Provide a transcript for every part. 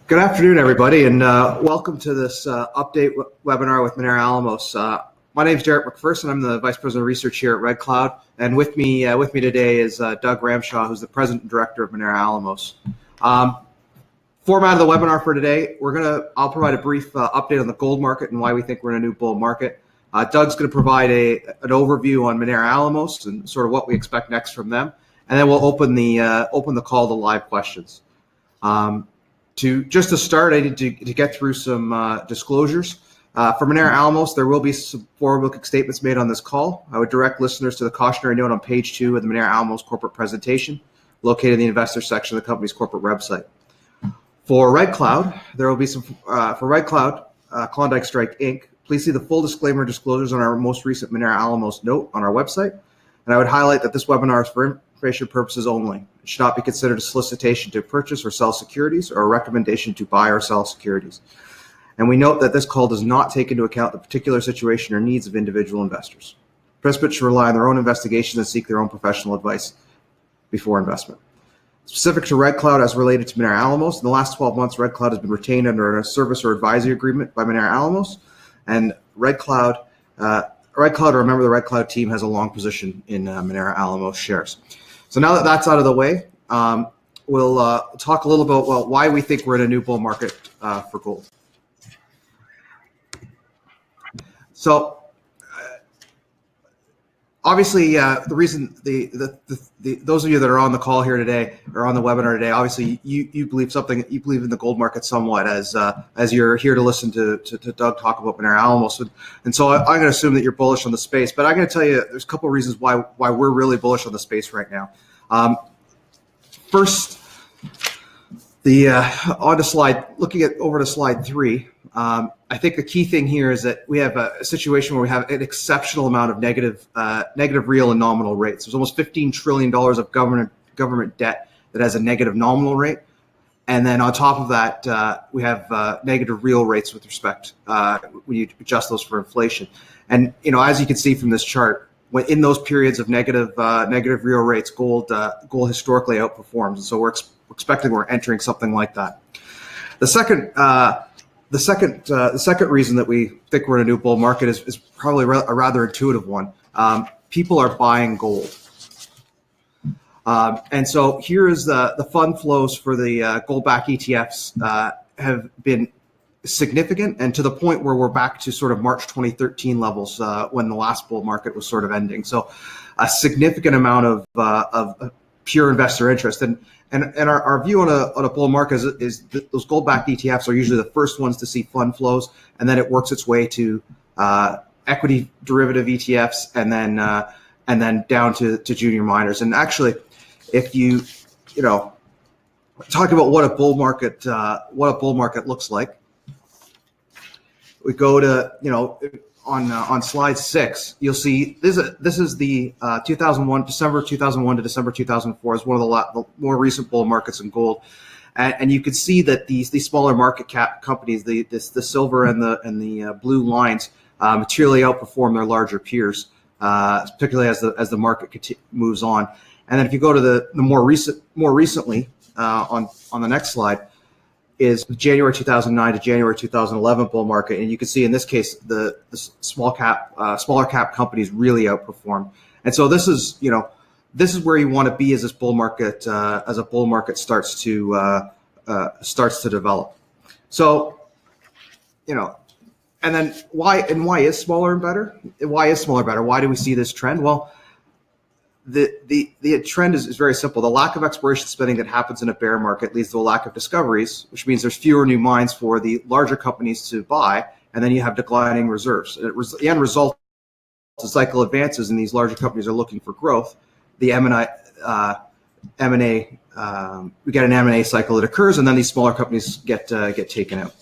Good afternoon, everybody, and welcome to this webinar with Minera Alamos. My name is Derek McPherson. I'm the Vice President of Research here at Red Cloud, and with me today is Doug Ramshaw, who's the President and Director of Minera Alamos. Format of the webinar for today: I'll provide a brief update on the gold market and why we think we're in a new bull market. Doug's going to provide an overview on Minera Alamos and sort of what we expect next from them, and then we'll open the call to live questions. To start, I need to get through some disclosures. For Minera Alamos, there will be some forward-looking statements made on this call. I would direct listeners to the cautionary note on page 2 of the Minera Alamos corporate presentation, located in the investor section of the company's corporate website. For Red Cloud, there will be some, for Red Cloud, Klondike Strike Inc., please see the full disclaimer disclosures on our most recent Minera Alamos note on our website. And I would highlight that this webinar is for information purposes only. It should not be considered a solicitation to purchase or sell securities or a recommendation to buy or sell securities. And we note that this call does not take into account the particular situation or needs of individual investors. Participants should rely on their own investigations and seek their own professional advice before investment. Specific to Red Cloud as related to Minera Alamos, in the last 12 months, Red Cloud has been retained under a service or advisory agreement by Minera Alamos. And remember, the Red Cloud team has a long position in Minera Alamos shares. So now that that's out of the way, we'll talk a little about why we think we're in a new bull market for gold. So obviously, the reason those of you that are on the call here today or on the webinar today, obviously you believe in the gold market somewhat as you're here to listen to Doug talk about Minera Alamos, and so I'm going to assume that you're bullish on the space. But I'm going to tell you there's a couple of reasons why we're really bullish on the space right now. First, over to slide 3. I think the key thing here is that we have a situation where we have an exceptional amount of negative real and nominal rates. There's almost $15 trillion of government debt that has a negative nominal rate. And then on top of that, we have negative real rates with respect when you adjust those for inflation. And as you can see from this chart, when in those periods of negative real rates, gold historically outperforms. And so we're expecting we're entering something like that. The second reason that we think we're in a new bull market is probably a rather intuitive one. People are buying gold. And so here is the fund flows for the gold-backed ETFs have been significant, and to the point where we're back to sort of March 2013 levels when the last bull market was sort of ending. So a significant amount of pure investor interest. And our view on a bull market is that those gold-backed ETFs are usually the first ones to see fund flows, and then it works its way to equity derivative ETFs, and then down to junior miners. And actually, if you talk about what a bull market looks like, we go to on slide 6, you'll see this is the 2001 December 2001 to December 2004 is one of the more recent bull markets in gold, and you can see that these smaller market cap companies, the silver and the blue lines, materially outperform their larger peers, particularly as the market moves on. And then if you go to the more recently on the next slide, is January 2009 to January 2011 bull market, and you can see in this case the smaller cap companies really outperformed. And so this is where you want to be as a bull market starts to develop. So and then why is smaller better? Why is smaller better? Why do we see this trend? Well, the trend is very simple. The lack of exploration spending that happens in a bear market leads to a lack of discoveries, which means there's fewer new mines for the larger companies to buy, and then you have declining reserves. The end result is cycle advances, and these larger companies are looking for growth. The M&A, we get an M&A cycle that occurs, and then these smaller companies get taken out.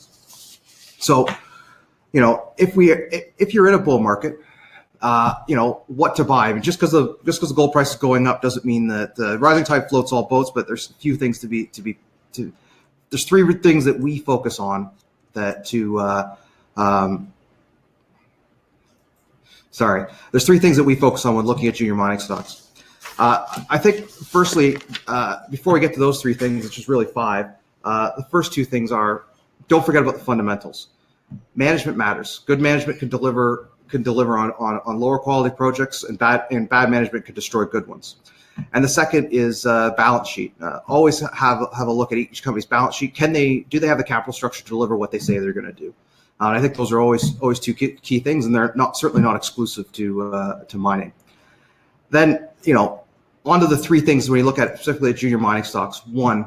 So, if you're in a bull market, what to buy. I mean, just because the gold price is going up doesn't mean that the rising tide floats all boats. But there's a few things there's 3 things that we focus on there's 3 things that we focus on when looking at junior mining stocks. I think firstly, before we get to those 3 things, which is really 5, The first two things are, don't forget about the fundamentals. Management matters. Good management can deliver on lower quality projects, and bad management can destroy good ones. And the second is balance sheet. Always have a look at each company's balance sheet. Do they have the capital structure to deliver what they say they're going to do? And I think those are always two key things, and they're certainly not exclusive to mining. Then, onto the three things when you look at specifically at junior mining stocks. One,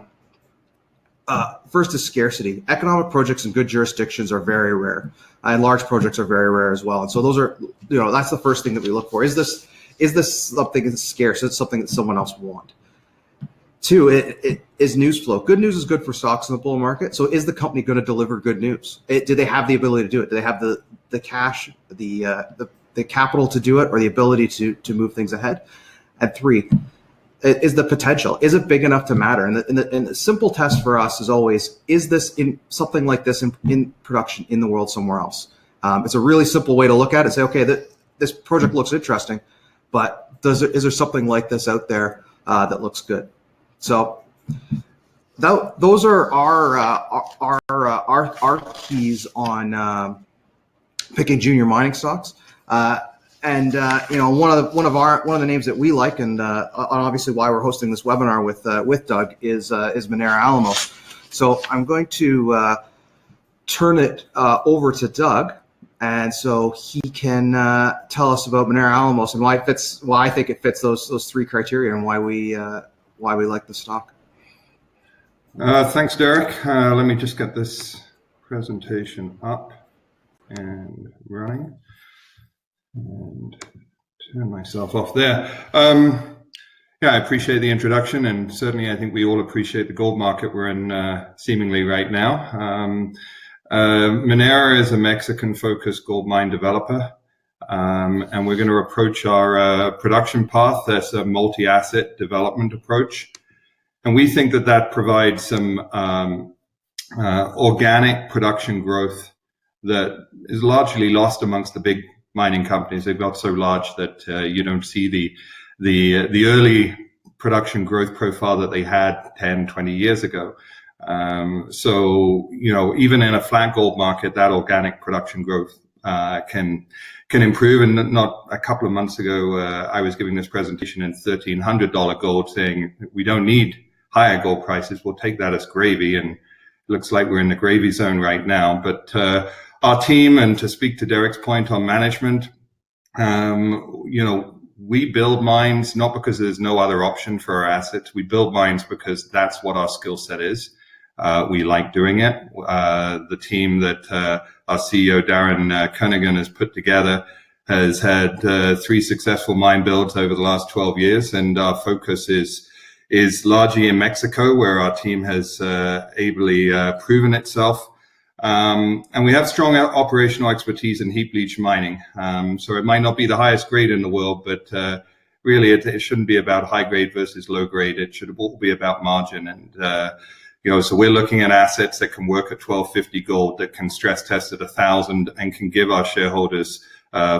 first is scarcity. Economic projects in good jurisdictions are very rare, and large projects are very rare as well. And so those are, that's the first thing that we look for. Is this something that's scarce? Is it something that someone else want? Two, it is news flow. Good news is good for stocks in the bull market. So is the company going to deliver good news? Do they have the ability to do it? Do they have the cash, the capital to do it, or the ability to move things ahead? And three, is the potential. Is it big enough to matter? And the simple test for us is always, is this in something like this in production in the world somewhere else? It's a really simple way to look at it. Say, okay, this project looks interesting, but is there something like this out there that looks good? So those are our keys on picking junior mining stocks. And one of the names that we like, and obviously why we're hosting this webinar with Doug is Minera Alamos. So I'm going to turn it over to Doug, and so he can tell us about Minera Alamos and why I think it fits those three criteria, and why we like the stock. Thanks, Derek. Let me just get this presentation up and running. And turn myself off there. I appreciate the introduction, and certainly I think we all appreciate the gold market we're in seemingly right now. Minera is a Mexican-focused gold mine developer, and we're going to approach our production path as a multi-asset development approach. And we think that provides some organic production growth that is largely lost amongst the big mining companies. They've got so large that you don't see the early production growth profile that they had 10, 20 years ago. So even in a flat gold market, that organic production growth can improve. And not a couple of months ago, I was giving this presentation in $1,300 gold, saying we don't need higher gold prices. We'll take that as gravy, and it looks like we're in the gravy zone right now. But our team, and to speak to Derek's point on management, we build mines not because there's no other option for our assets. We build mines because that's what our skill set is. We like doing it. The team that our CEO, Darren Cunningham, has put together has had 3 successful mine builds over the last 12 years. And our focus is largely in Mexico, where our team has ably proven itself. And we have strong operational expertise in heap leach mining. So it might not be the highest grade in the world, but really it shouldn't be about high grade versus low grade. It should all be about margin. And, so we're looking at assets that can work at $1,250 gold, that can stress test at 1,000, and can give our shareholders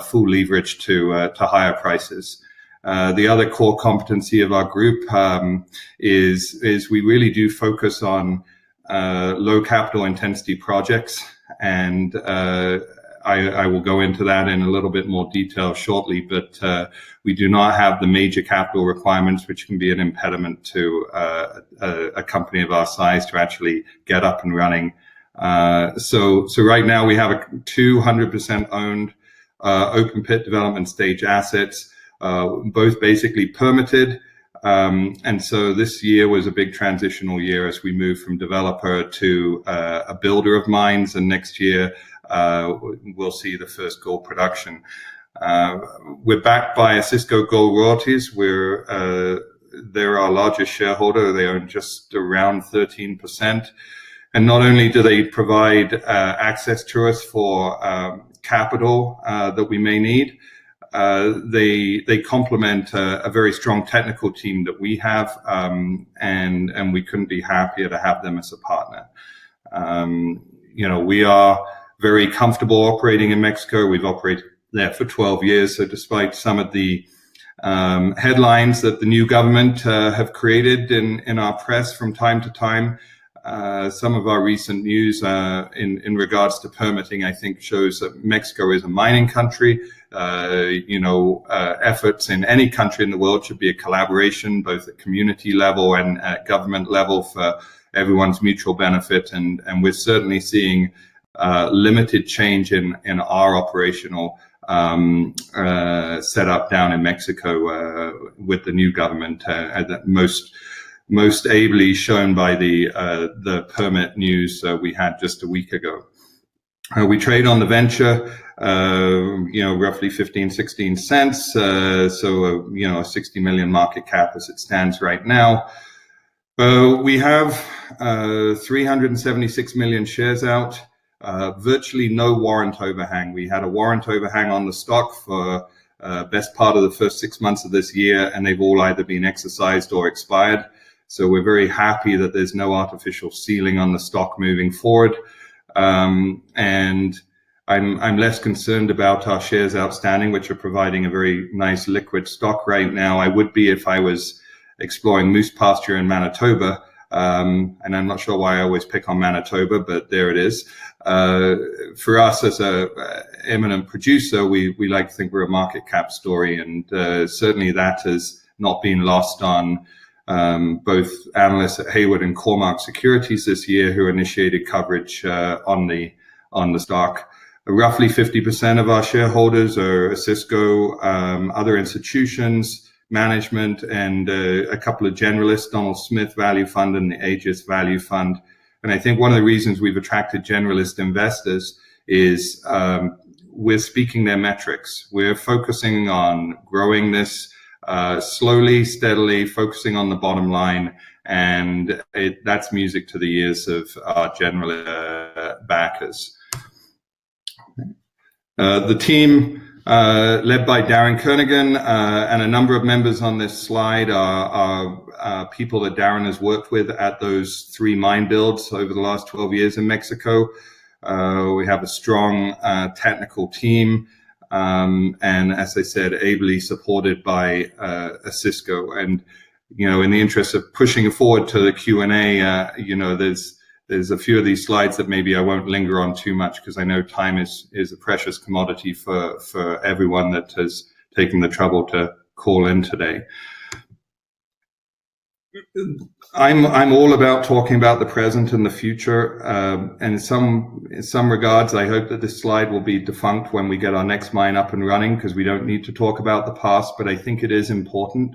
full leverage to higher prices. The other core competency of our group is we really do focus on low capital intensity projects, and I will go into that in a little bit more detail shortly, but we do not have the major capital requirements, which can be an impediment to a company of our size to actually get up and running. So right now we have 200% owned open pit development stage assets, both basically permitted. And so this year was a big transitional year as we move from developer to a builder of mines. And next year, we'll see the first gold production. We're backed by Osisko Gold Royalties. They're our largest shareholder. They own just around 13%. And not only do they provide access to us for capital that we may need, they complement a very strong technical team that we have, and we couldn't be happier to have them as a partner. We are very comfortable operating in Mexico. We've operated there for 12 years. So despite some of the headlines that the new government have created in our press from time to time, some of our recent news in regards to permitting, I think, shows that Mexico is a mining country. Efforts in any country in the world should be a collaboration, both at community level and at government level, for everyone's mutual benefit. And we're certainly seeing limited change in our operational setup down in Mexico with the new government, most ably shown by the permit news we had just a week ago. We trade on the venture, roughly 15-16 cents. So a 60 million market cap as it stands right now. We have 376 million shares out. Virtually no warrant overhang. We had a warrant overhang on the stock for best part of the first 6 months of this year, and they've all either been exercised or expired. So we're very happy that there's no artificial ceiling on the stock moving forward. And I'm less concerned about our shares outstanding, which are providing a very nice liquid stock right now. I would be if I was exploring moose pasture in Manitoba. And I'm not sure why I always pick on Manitoba, but there it is. For us as a eminent producer, we like to think we're a market cap story, and certainly that has not been lost on both analysts at Hayward and Cormark Securities this year, who initiated coverage on the stock. Roughly 50% of our shareholders are Cisco, other institutions, management, and a couple of generalists, Donald Smith Value Fund and the Aegis Value Fund. And I think one of the reasons we've attracted generalist investors is we're speaking their metrics. We're focusing on growing this slowly, steadily, focusing on the bottom line, and that's music to the ears of our general backers. The team, led by Darren Kernigan, and a number of members on this slide are people that Darren has worked with at those 3 mine builds over the last 12 years in Mexico. We have a strong technical team, and as I said, ably supported by Cisco. And in the interest of pushing forward to the Q&A, there's a few of these slides that maybe I won't linger on too much, because I know time is a precious commodity for everyone that has taken the trouble to call in today. I'm all about talking about the present and the future, and in some regards, I hope that this slide will be defunct when we get our next mine up and running, because we don't need to talk about the past. But I think it is important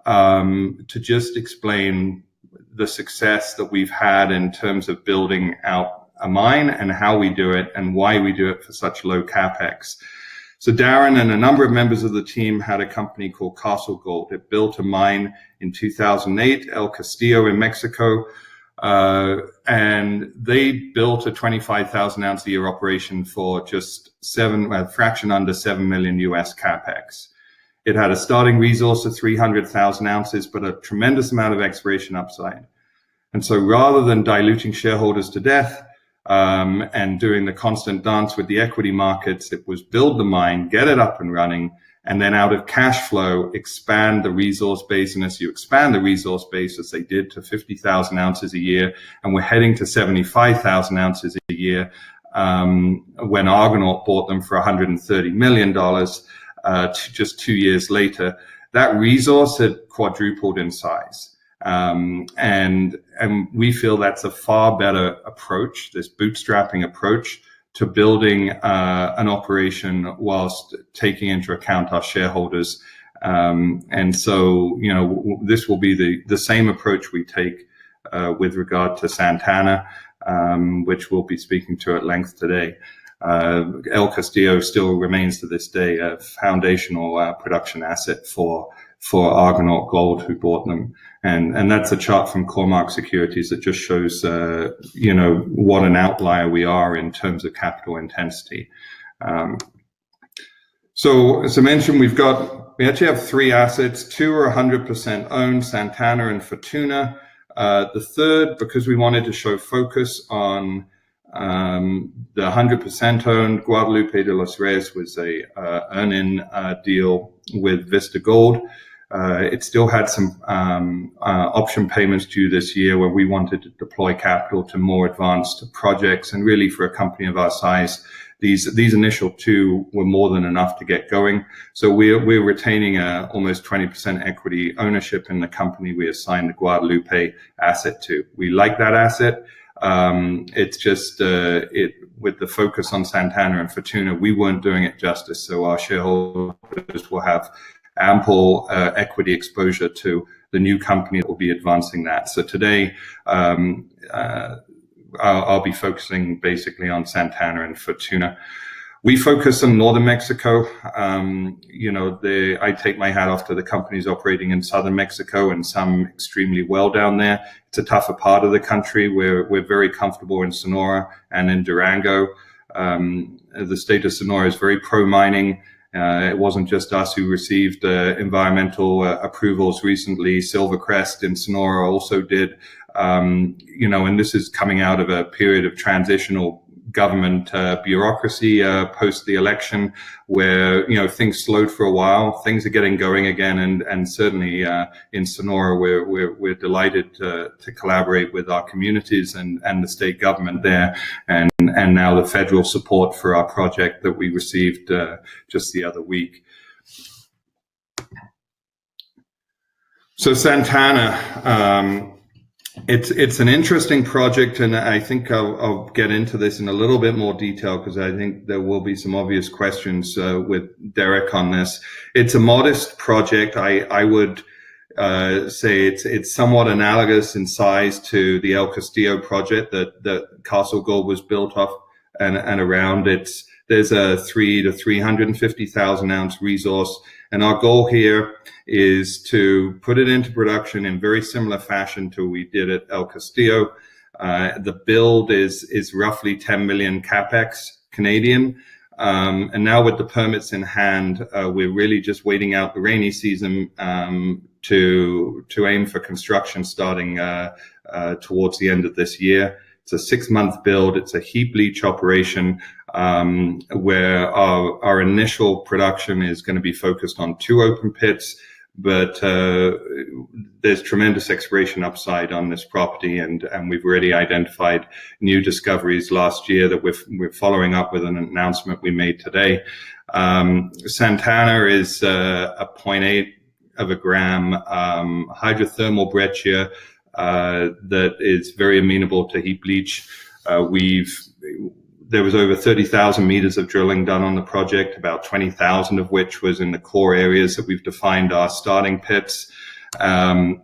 to just explain the success that we've had in terms of building out a mine and how we do it and why we do it for such low capex. So Darren and a number of members of the team had a company called Castle Gold. It built a mine in 2008, El Castillo in Mexico, and they built a 25,000 ounce a year operation for just a fraction under 7 million US capex. It had a starting resource of 300,000 ounces, but a tremendous amount of exploration upside. And so rather than diluting shareholders to death and doing the constant dance with the equity markets, it was build the mine, get it up and running, and then out of cash flow, expand the resource base. And as you expand the resource base, as they did, to 50,000 ounces a year, and we're heading to 75,000 ounces a year, when Argonaut bought them for $130 million, just 2 years later, that resource had quadrupled in size. And we feel that's a far better approach, this bootstrapping approach to building an operation whilst taking into account our shareholders. And so, this will be the same approach we take with regard to Santana, which we'll be speaking to at length today. El Castillo still remains to this day a foundational production asset for Argonaut Gold, who bought them. And that's a chart from Cormark Securities that just shows, what an outlier we are in terms of capital intensity. So as I mentioned, we actually have 3 assets. 2 are 100% owned, Santana and Fortuna. The third, because we wanted to show focus on the 100% owned Guadalupe de los Reyes, was a earn-in deal with Vista Gold. It still had some option payments due this year where we wanted to deploy capital to more advanced projects. And really, for a company of our size, these initial two were more than enough to get going. So we're retaining almost 20% equity ownership in the company we assigned the Guadalupe asset to. We like that asset. It's just with the focus on Santana and Fortuna, we weren't doing it justice. So our shareholders will have ample equity exposure to the new company that will be advancing that. So today, I'll be focusing basically on Santana and Fortuna. We focus on northern Mexico. I take my hat off to the companies operating in southern Mexico and some extremely well down there. It's a tougher part of the country. We're very comfortable in Sonora and in Durango. The state of Sonora is very pro-mining. It wasn't just us who received environmental approvals recently. Silvercrest in Sonora also did. And this is coming out of a period of transitional government bureaucracy post the election, where things slowed for a while. Things are getting going again, and certainly in Sonora, we're delighted to collaborate with our communities and the state government there, and now the federal support for our project that we received just the other week. So Santana. It's an interesting project, and I think I'll get into this in a little bit more detail because I think there will be some obvious questions with Derek on this. It's a modest project. I would say it's somewhat analogous in size to the El Castillo project that Castle Gold was built off and around. There's a 300,000 to 350,000 ounce resource. And our goal here is to put it into production in very similar fashion to we did at El Castillo. The build is roughly 10 million capex Canadian. And now with the permits in hand, we're really just waiting out the rainy season to aim for construction starting towards the end of this year. It's a 6-month build. It's a heap leach operation where our initial production is going to be focused on 2 open pits, but there's tremendous exploration upside on this property, and we've already identified new discoveries last year that we're following up with an announcement we made today. Santana is a 0.8 of a gram hydrothermal breccia that is very amenable to heap leach. There was over 30,000 meters of drilling done on the project, about 20,000 of which was in the core areas that we've defined our starting pits. And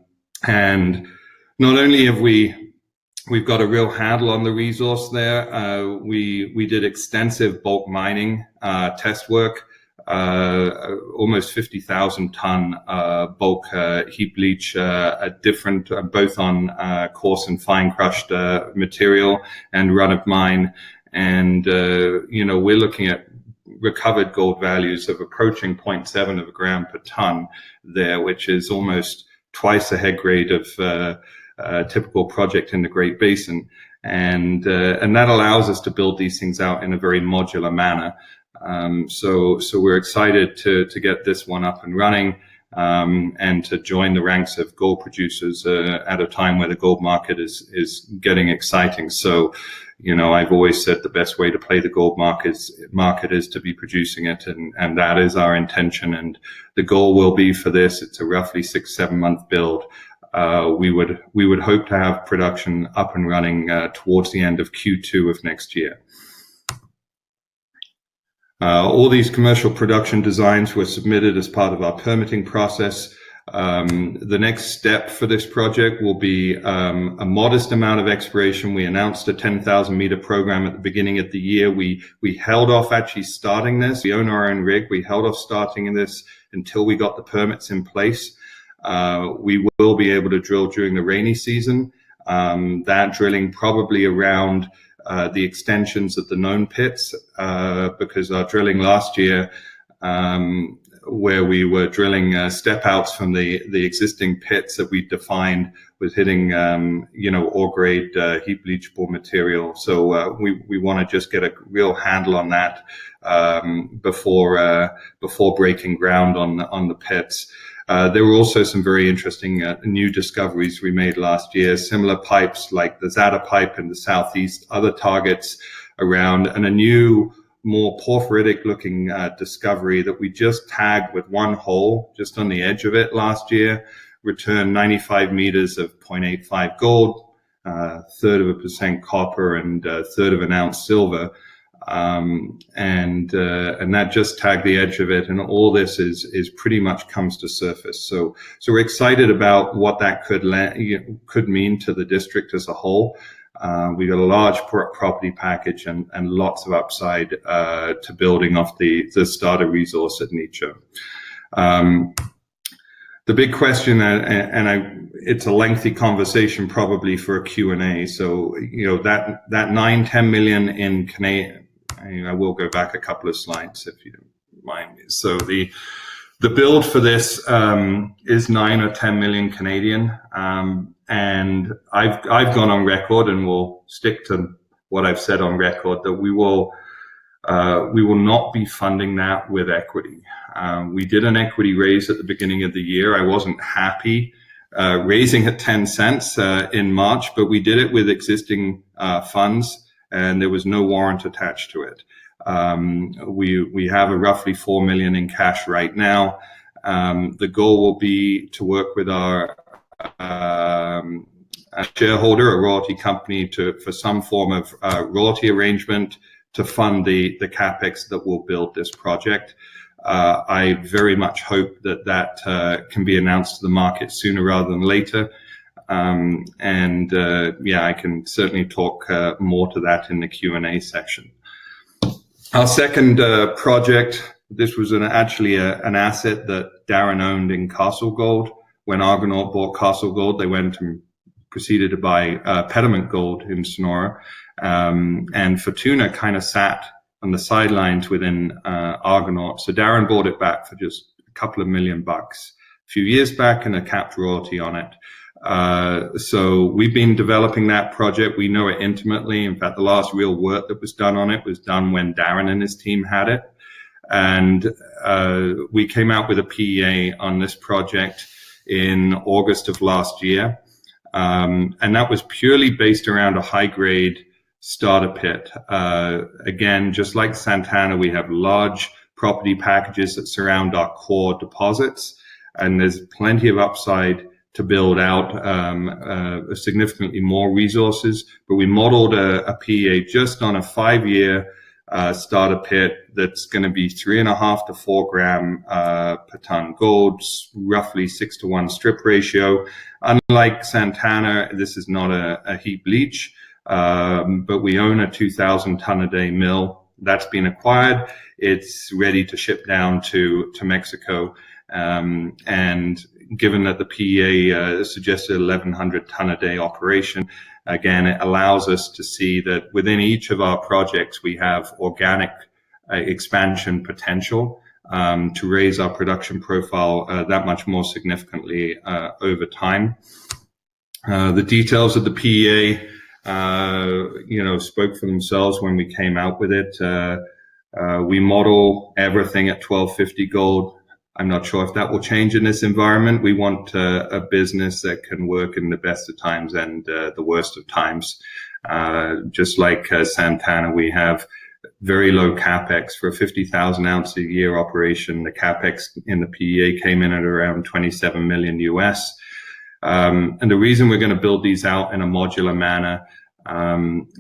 not only have we've got a real handle on the resource there, we did extensive bulk mining test work, almost 50,000 ton bulk heap leach, different both on coarse and fine crushed material and run of mine. And we're looking at recovered gold values of approaching 0.7 of a gram per ton there, which is almost twice the head grade of a typical project in the Great Basin. And that allows us to build these things out in a very modular manner. So we're excited to get this one up and running, and to join the ranks of gold producers at a time where the gold market is getting exciting. So, I've always said the best way to play the gold market is to be producing it, and that is our intention. And the goal will be for this. It's a roughly 6-7 month build. We would hope to have production up and running towards the end of Q2 of next year. All these commercial production designs were submitted as part of our permitting process. The next step for this project will be a modest amount of exploration. We announced a 10,000 meter program at the beginning of the year. We held off actually starting this. We own our own rig. We held off starting this until we got the permits in place. We will be able to drill during the rainy season. That drilling probably around the extensions of the known pits, because our drilling last year, where we were drilling step outs from the existing pits that we defined, was hitting ore grade heap leachable material. So we want to just get a real handle on that before breaking ground on the pits. There were also some very interesting new discoveries we made last year, similar pipes like the Zata pipe in the southeast, other targets around, and a new, more porphyritic looking discovery that we just tagged with one hole just on the edge of it last year, returned 95 meters of 0.85 gold, third of a percent copper, and third of an ounce silver. And that just tagged the edge of it, and all this is pretty much comes to surface. So we're excited about what that could mean to the district as a whole. We got a large property package and lots of upside to building off the starter resource at Nietzsche. The big question, it's a lengthy conversation probably for a Q&A. So, that 9-10 million in Canadian, I will go back a couple of slides if you don't mind me. So the build for this is 9 or 10 million Canadian. And I've gone on record, and will stick to what I've said on record, that we will not be funding that with equity. We did an equity raise at the beginning of the year. I wasn't happy raising at 10 cents in March, but we did it with existing funds, and there was no warrant attached to it. We have a roughly 4 million in cash right now. The goal will be to work with our a shareholder, a royalty company, for some form of royalty arrangement to fund the capex that will build this project. I very much hope that can be announced to the market sooner rather than later. I can certainly talk more to that in the Q&A section. Our second project, this was actually an asset that Darren owned in Castle Gold. When Argonaut bought Castle Gold, they went and proceeded to buy Pediment Gold in Sonora. And Fortuna kind of sat on the sidelines within Argonaut. So Darren bought it back for just a couple of $1 million a few years back, and a capped royalty on it. So we've been developing that project. We know it intimately. In fact, the last real work that was done on it was done when Darren and his team had it. And we came out with a PEA on this project in August of last year. And that was purely based around a high-grade starter pit. Again, just like Santana, we have large property packages that surround our core deposits, and there's plenty of upside to build out significantly more resources. But we modeled a PEA just on a 5-year starter pit that's going to be 3.5 to 4 gram per ton gold, roughly 6-to-1 strip ratio. Unlike Santana, this is not a heap leach, but we own a 2,000 ton a day mill that's been acquired. It's ready to ship down to Mexico. And given that the PEA suggested 1,100 ton a day operation, again, it allows us to see that within each of our projects, we have organic expansion potential to raise our production profile that much more significantly over time. The details of the PEA, spoke for themselves when we came out with it. We model everything at $1,250 gold. I'm not sure if that will change in this environment. We want a business that can work in the best of times and the worst of times. Just like Santana, we have very low capex for a 50,000 ounce a year operation. The capex in the PEA came in at around 27 million US. And the reason we're going to build these out in a modular manner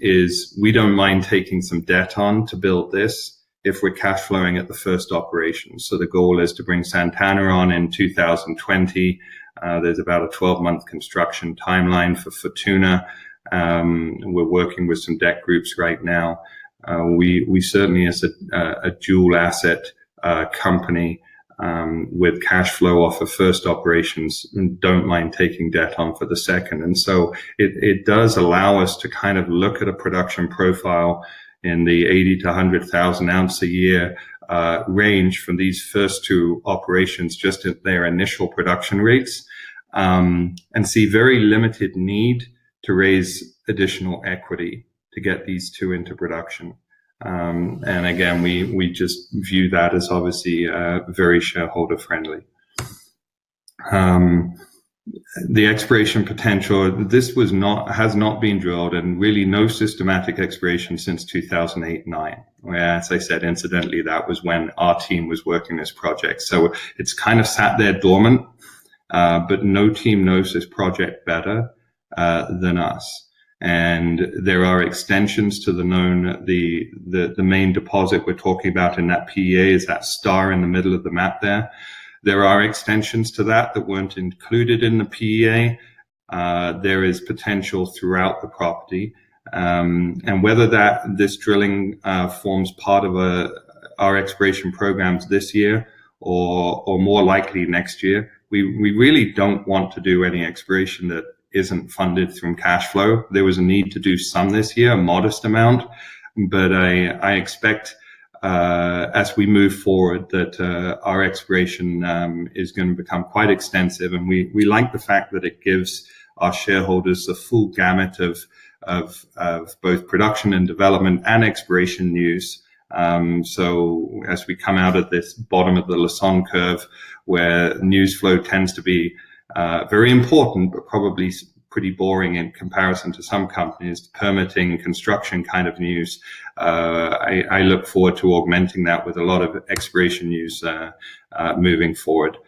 is we don't mind taking some debt on to build this if we're cash flowing at the first operation. So the goal is to bring Santana on in 2020. There's about a 12-month construction timeline for Fortuna. We're working with some debt groups right now. We certainly, as a dual asset company with cash flow off of first operations, don't mind taking debt on for the second. And so it does allow us to kind of look at a production profile in the 80 to 100,000 ounce a year range from these first two operations, just at their initial production rates, and see very limited need to raise additional equity to get these two into production. And again, we just view that as obviously very shareholder friendly. The exploration potential, has not been drilled, and really no systematic exploration since 2008-9. As I said, incidentally, that was when our team was working this project. So it's kind of sat there dormant, but no team knows this project better than us. And there are extensions to the known, the main deposit we're talking about in that PEA is that star in the middle of the map there. There are extensions to that weren't included in the PEA. There is potential throughout the property. And whether this drilling forms part of our exploration programs this year or more likely next year, we really don't want to do any exploration that isn't funded from cash flow. There was a need to do some this year, a modest amount, but I expect as we move forward that our exploration is going to become quite extensive, and we like the fact that it gives our shareholders the full gamut of both production and development and exploration news. So as we come out of this bottom of the Lassonde curve, where news flow tends to be very important, but probably pretty boring in comparison to some companies, permitting, construction kind of news. I look forward to augmenting that with a lot of exploration news moving forward.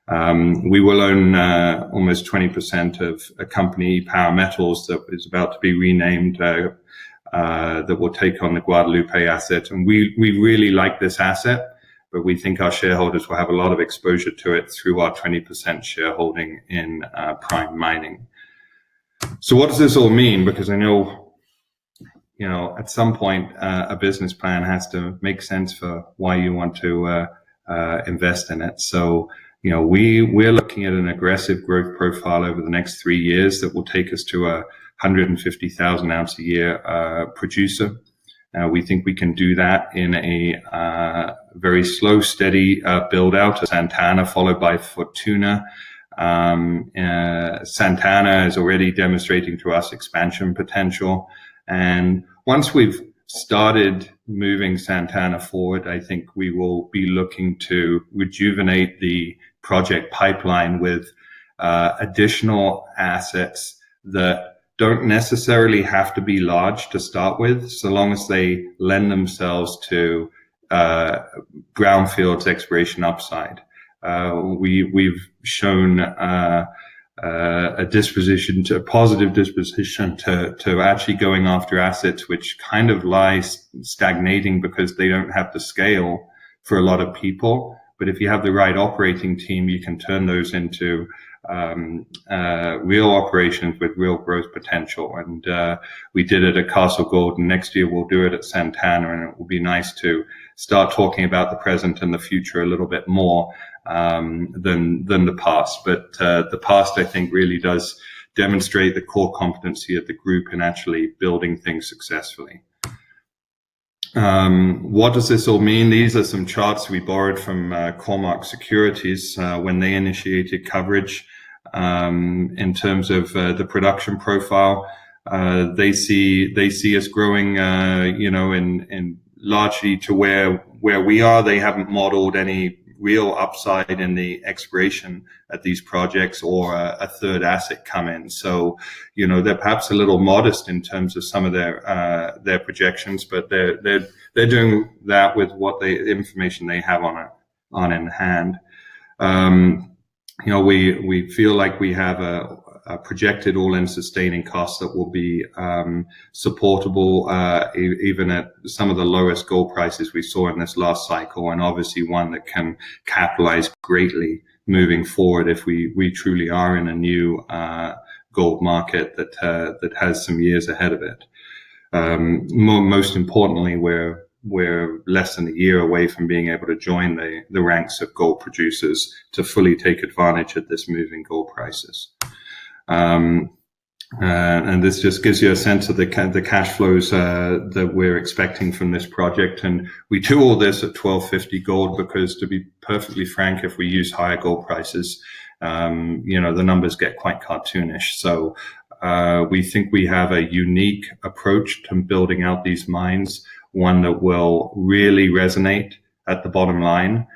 We will own almost 20% of a company, Power Metals, that is about to be renamed, that will take on the Guadalupe asset. And we really like this asset, but we think our shareholders will have a lot of exposure to it through our 20% shareholding in Prime Mining. So what does this all mean? Because I know, at some point, a business plan has to make sense for why you want to invest in it. So, we're looking at an aggressive growth profile over the next 3 years that will take us to a 150,000 ounce a year producer. We think we can do that in a very slow, steady build out of Santana, followed by Fortuna. Santana is already demonstrating to us expansion potential. And once we've started moving Santana forward, I think we will be looking to rejuvenate the project pipeline with additional assets that don't necessarily have to be large to start with, so long as they lend themselves to brownfields exploration upside. We've shown a positive disposition to actually going after assets which kind of lie stagnating because they don't have the scale for a lot of people. But if you have the right operating team, you can turn those into real operations with real growth potential. And we did it at Castle Gold, and next year we'll do it at Santana, and it will be nice to start talking about the present and the future a little bit more than the past. But the past, I think, really does demonstrate the core competency of the group in actually building things successfully. What does this all mean? These are some charts we borrowed from Cormark Securities when they initiated coverage in terms of the production profile. They see us growing, in largely to where we are. They haven't modeled any real upside in the exploration at these projects or a third asset come in. So, they're perhaps a little modest in terms of some of their projections, but they're doing that with the information they have on in hand. We feel like we have a projected all-in sustaining costs that will be supportable even at some of the lowest gold prices we saw in this last cycle, and obviously one that can capitalize greatly moving forward if we truly are in a new gold market that has some years ahead of it. Most importantly, we're less than a year away from being able to join the ranks of gold producers to fully take advantage of this moving gold prices. And this just gives you a sense of the cash flows that we're expecting from this project. And we do all this at $1,250 gold because, to be perfectly frank, if we use higher gold prices, the numbers get quite cartoonish. So we think we have a unique approach to building out these mines, one that will really resonate at the bottom line,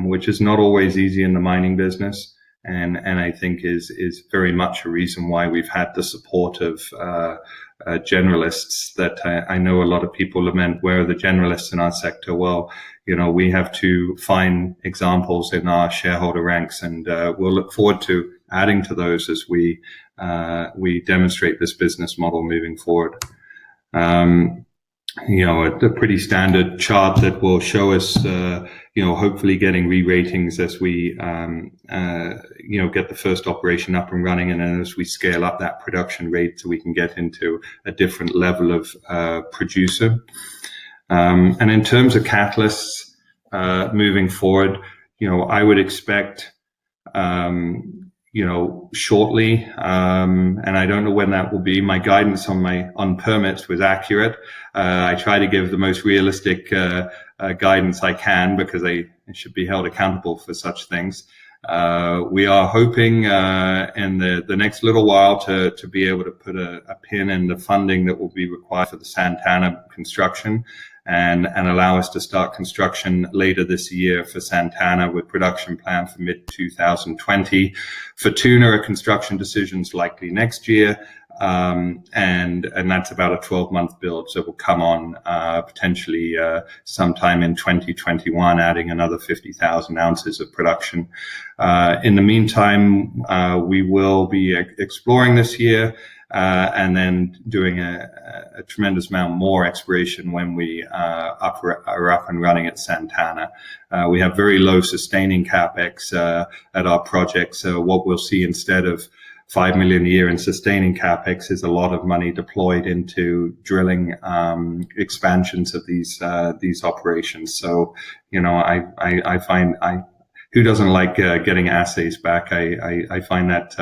which is not always easy in the mining business. and I think is very much a reason why we've had the support of generalists that I know a lot of people lament. Where are the generalists in our sector? Well, we have two fine examples in our shareholder ranks, and we'll look forward to adding to those as we demonstrate this business model moving forward. A pretty standard chart that will show us, hopefully getting re-ratings as we, get the first operation up and running, and then as we scale up that production rate so we can get into a different level of producer. And in terms of catalysts moving forward, I would expect, shortly, and I don't know when that will be. My guidance on permits was accurate. I try to give the most realistic guidance I can, because I should be held accountable for such things. We are hoping in the next little while to be able to put a pin in the funding that will be required for the Santana construction, and allow us to start construction later this year for Santana, with production plan for mid-2020. For Tuna, a construction decision's likely next year, and that's about a 12-month build, so we'll come on potentially sometime in 2021, adding another 50,000 ounces of production. In the meantime, we will be exploring this year, and then doing a tremendous amount more exploration when we are up and running at Santana. We have very low sustaining capex at our project, so what we'll see instead of $5 million a year in sustaining capex is a lot of money deployed into drilling expansions of these operations. So, I find who doesn't like getting assays back? I find that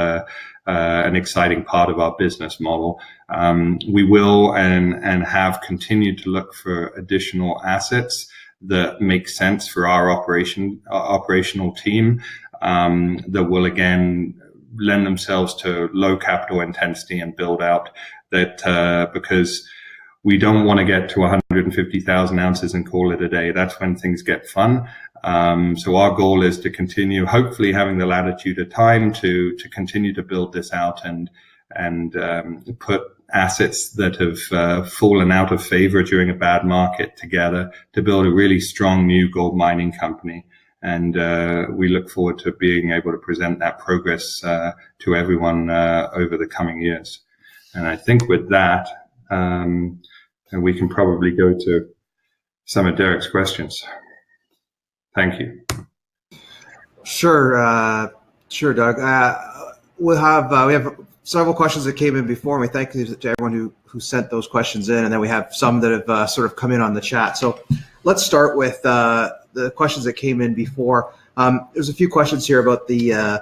an exciting part of our business model. We will and have continued to look for additional assets that make sense for our operational team, that will again lend themselves to low capital intensity and build out that, because we don't want to get to 150,000 ounces and call it a day. That's when things get fun. So our goal is to continue, hopefully having the latitude of time to continue to build this out and put assets that have fallen out of favor during a bad market together to build a really strong new gold mining company. And we look forward to being able to present that progress to everyone over the coming years. And I think with that, we can probably go to some of Derek's questions. Thank you. Sure, Doug. We have several questions that came in before, and we thank you to everyone who sent those questions in, and then we have some that have sort of come in on the chat. So let's start with the questions that came in before. There's a few questions here about the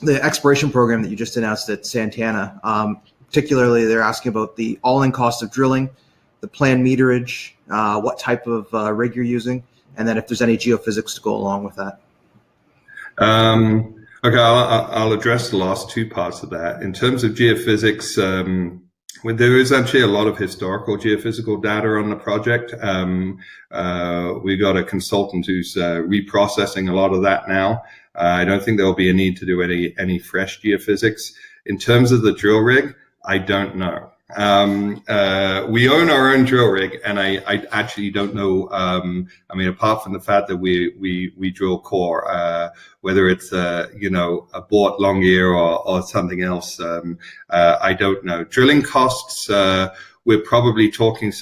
exploration program that you just announced at Santana. Particularly, they're asking about the all-in cost of drilling, the planned meterage, what type of rig you're using, and then if there's any geophysics to go along with that. Okay, I'll address the last two parts of that. In terms of geophysics, there is actually a lot of historical geophysical data on the project. We got a consultant who's reprocessing a lot of that now. I don't think there will be a need to do any fresh geophysics. In terms of the drill rig, I don't know. We own our own drill rig, and I actually don't know. Apart from the fact that we drill core, whether it's a bought long ear or something else, I don't know. Drilling costs, we're probably talking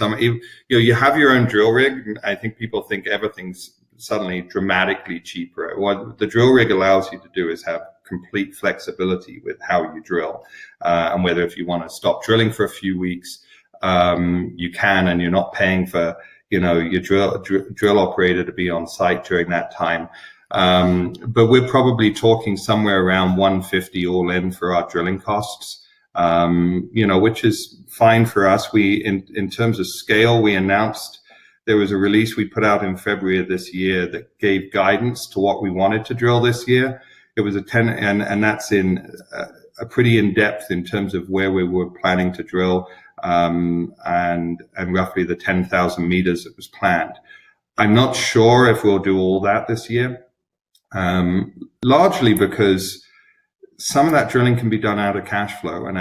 you have your own drill rig. I think people think everything's suddenly dramatically cheaper. What the drill rig allows you to do is have complete flexibility with how you drill, and whether if you want to stop drilling for a few weeks, you can, and you're not paying for your drill operator to be on site during that time. But we're probably talking somewhere around 150 all in for our drilling costs, which is fine for us. In terms of scale, we announced there was a release we put out in February of this year that gave guidance to what we wanted to drill this year. It was a 10, and that's in a pretty in depth in terms of where we were planning to drill, and roughly the 10,000 meters that was planned. I'm not sure if we'll do all that this year. largely because some of that drilling can be done out of cash flow, and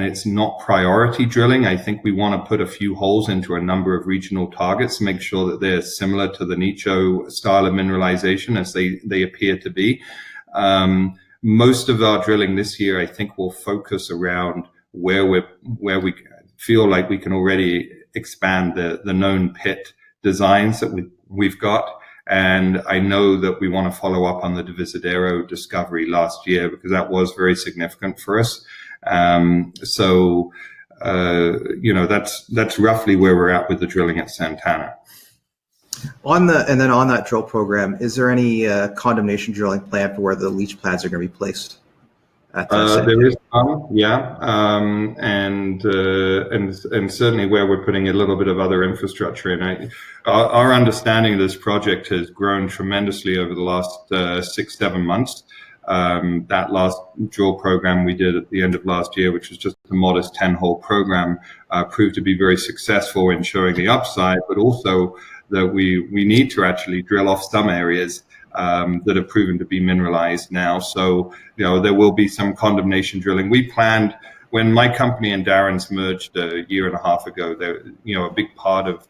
it's not priority drilling. I think we want to put a few holes into a number of regional targets to make sure that they're similar to the Nicho style of mineralization as they appear to be. Most of our drilling this year, I think, will focus around where we feel like we can already expand the known pit designs that we've got. And I know that we want to follow up on the Divisadero discovery last year because that was very significant for us. So that's roughly where we're at with the drilling at Santana. On that drill program, is there any condemnation drilling planned for where the leach pads are going to be placed? There is some, yeah, and certainly where we're putting a little bit of other infrastructure in. Our understanding of this project has grown tremendously over the last 6-7 months. That last drill program we did at the end of last year, which was just a modest 10-hole program, proved to be very successful in showing the upside, but also that we need to actually drill off some areas that have proven to be mineralized now. So, there will be some condemnation drilling. We planned, when my company and Darren's merged a year and a half ago, a big part of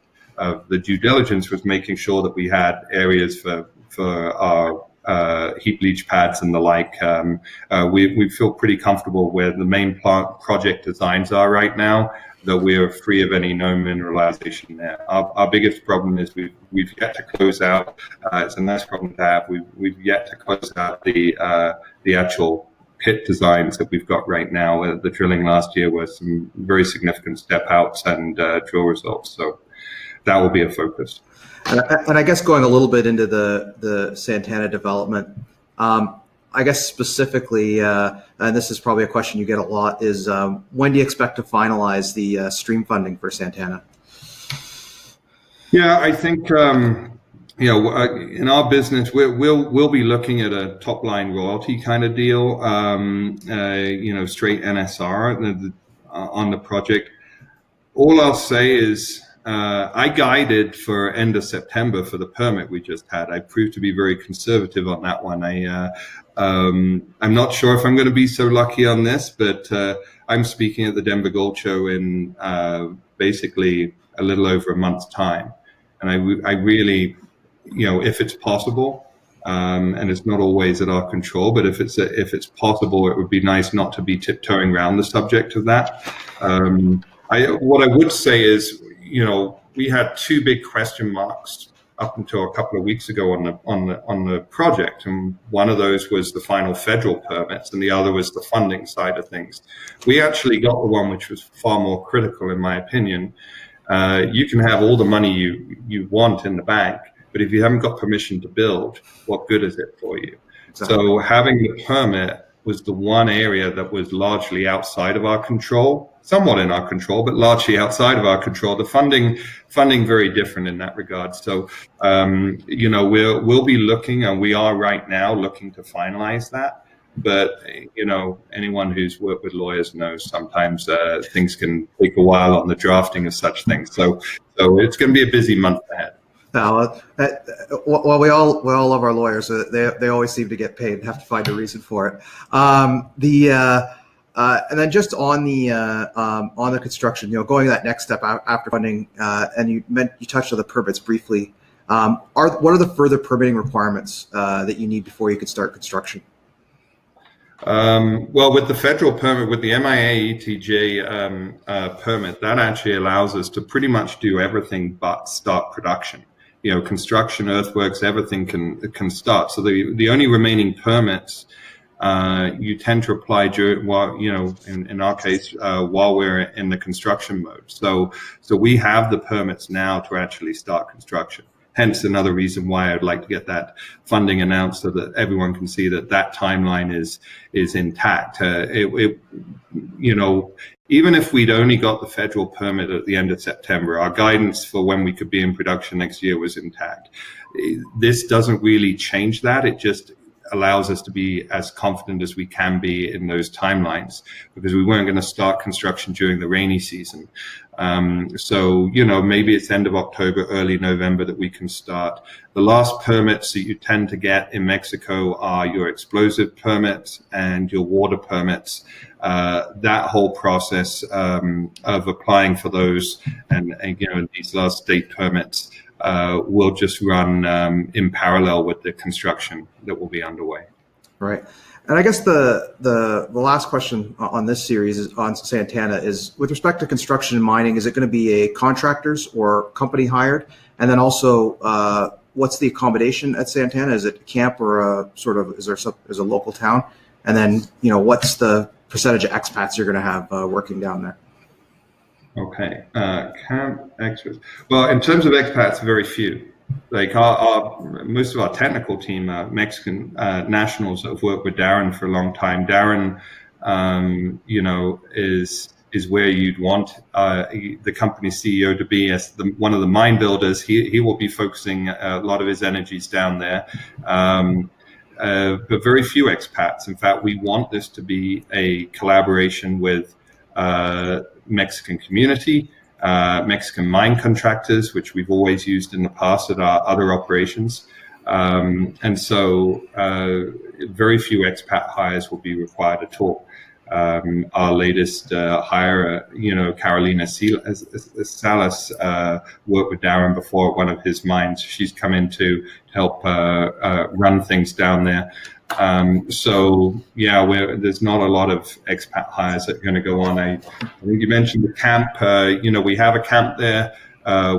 the due diligence was making sure that we had areas for our heap leach pads and the like. We feel pretty comfortable where the main project designs are right now, that we're free of any known mineralization there. Our biggest problem is we've yet to close out. It's a nice problem to have. We've yet to close out the actual pit designs that we've got right now. The drilling last year was some very significant step outs and drill results. So that will be a focus. And I guess going a little bit into the Santana development, I guess specifically, and this is probably a question you get a lot, is when do you expect to finalize the stream funding for Santana? Yeah, I think in our business we'll be looking at a top line royalty kind of deal, straight NSR on the project. All I'll say is I guided for end of September for the permit we just had. I proved to be very conservative on that one. I'm not sure if I'm going to be so lucky on this, but I'm speaking at the Denver Gold Show in basically a little over a month's time. And I really, if it's possible, and it's not always at our control, but if it's possible, it would be nice not to be tiptoeing around the subject of that. What I would say is, we had two big question marks up until a couple of weeks ago on the project, and one of those was the final federal permits, and the other was the funding side of things. We actually got the one which was far more critical, in my opinion. You can have all the money you want in the bank, but if you haven't got permission to build, what good is it for you? Exactly. So having the permit was the one area that was largely outside of our control, somewhat in our control, but largely outside of our control. The funding very different in that regard. So, we'll be looking, and we are right now looking to finalize that. But, anyone who's worked with lawyers knows sometimes things can take a while on the drafting of such things. So it's going to be a busy month ahead. Well, we all love our lawyers. They always seem to get paid and have to find a reason for it. And then just on the construction, going that next step after funding, and you touched on the permits briefly. What are the further permitting requirements that you need before you could start construction? Well, with the federal permit, with the MIA ETJ permit, that actually allows us to pretty much do everything but start production. Construction, earthworks, everything can start. So the only remaining permits you tend to apply during, in our case, while we're in the construction mode. So we have the permits now to actually start construction. Hence another reason why I'd like to get that funding announced so that everyone can see that timeline is intact. Even if we'd only got the federal permit at the end of September, our guidance for when we could be in production next year was intact. This doesn't really change that. It just allows us to be as confident as we can be in those timelines, because we weren't going to start construction during the rainy season. So, maybe it's end of October, early November that we can start. The last permits that you tend to get in Mexico are your explosive permits and your water permits. That whole process of applying for those and these last state permits will just run in parallel with the construction that will be underway. Right. And I guess the last question on this series is on Santana is, with respect to construction and mining, is it going to be a contractors or company hired? And then also, what's the accommodation at Santana? Is it a camp or is a local town? And then, what's the percentage of expats you're going to have working down there? Okay, camp experts. Well, in terms of expats, very few. Like most of our technical team are Mexican nationals that have worked with Darren for a long time. Darren, is where you'd want the company's CEO to be as one of the mine builders. He will be focusing a lot of his energies down there. But very few expats. In fact, we want this to be a collaboration with Mexican community, Mexican mine contractors, which we've always used in the past at our other operations. And so very few expat hires will be required at all. Our latest hire, Carolina Salas, worked with Darren before at one of his mines. She's come in to help run things down there. There's not a lot of expat hires that are going to go on. I think you mentioned the camp. We have a camp there.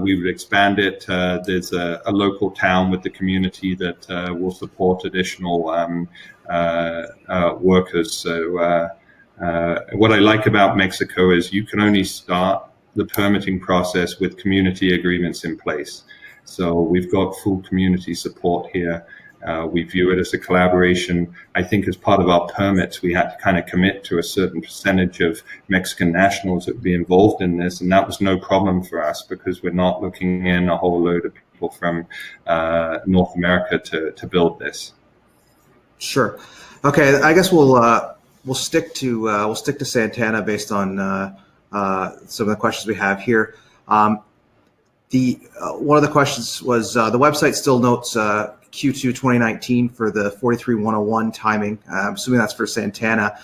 We would expand it. There's a local town with the community that will support additional workers. So what I like about Mexico is you can only start the permitting process with community agreements in place. So we've got full community support here. We view it as a collaboration. I think as part of our permits, we had to kind of commit to a certain percentage of Mexican nationals that would be involved in this. And that was no problem for us because we're not looking in a whole load of people from North America to build this. Sure. Okay. I guess we'll stick to Santana based on some of the questions we have here. One of the questions was the website still notes Q2 2019 for the 43101 timing. I'm assuming that's for Santana,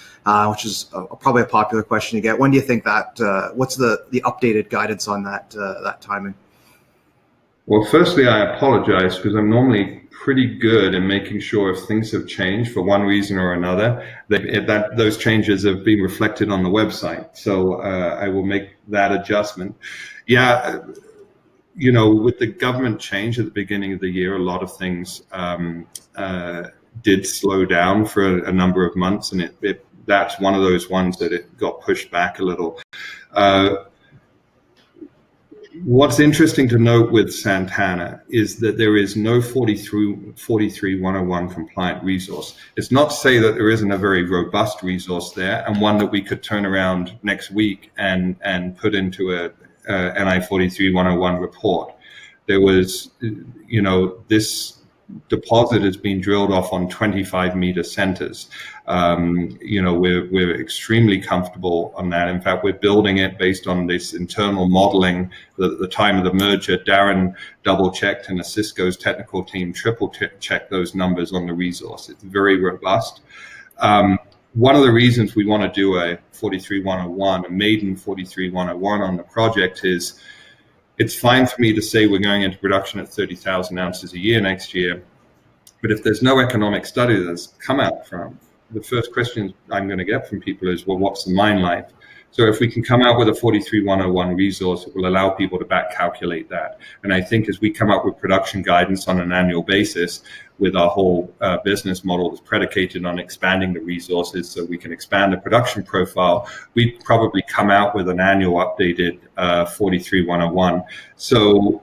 which is probably a popular question you get. When do you think that? What's the updated guidance on that timing? Well, firstly, I apologize because I'm normally pretty good in making sure if things have changed for one reason or another, that those changes have been reflected on the website. So I will make that adjustment. Yeah. With the government change at the beginning of the year, a lot of things did slow down for a number of months, and that's one of those ones that it got pushed back a little. What's interesting to note with Santana is that there is no 43101 compliant resource. It's not to say that there isn't a very robust resource there and one that we could turn around next week and put into a NI 43101 report. There was, this deposit has been drilled off on 25-meter centers. We're extremely comfortable on that. In fact, we're building it based on this internal modeling. At the time of the merger, Darren double-checked and a Cisco's technical team triple-checked those numbers on the resource. It's very robust. One of the reasons we want to do a 43101, a maiden 43101 on the project is it's fine for me to say we're going into production at 30,000 ounces a year next year, but if there's no economic study that's come out from, the first question I'm going to get from people is, well, what's the mine life? So if we can come out with a 43101 resource, it will allow people to back calculate that. And I think as we come up with production guidance on an annual basis with our whole business model that's predicated on expanding the resources so we can expand the production profile, we'd probably come out with an annual updated 43101. So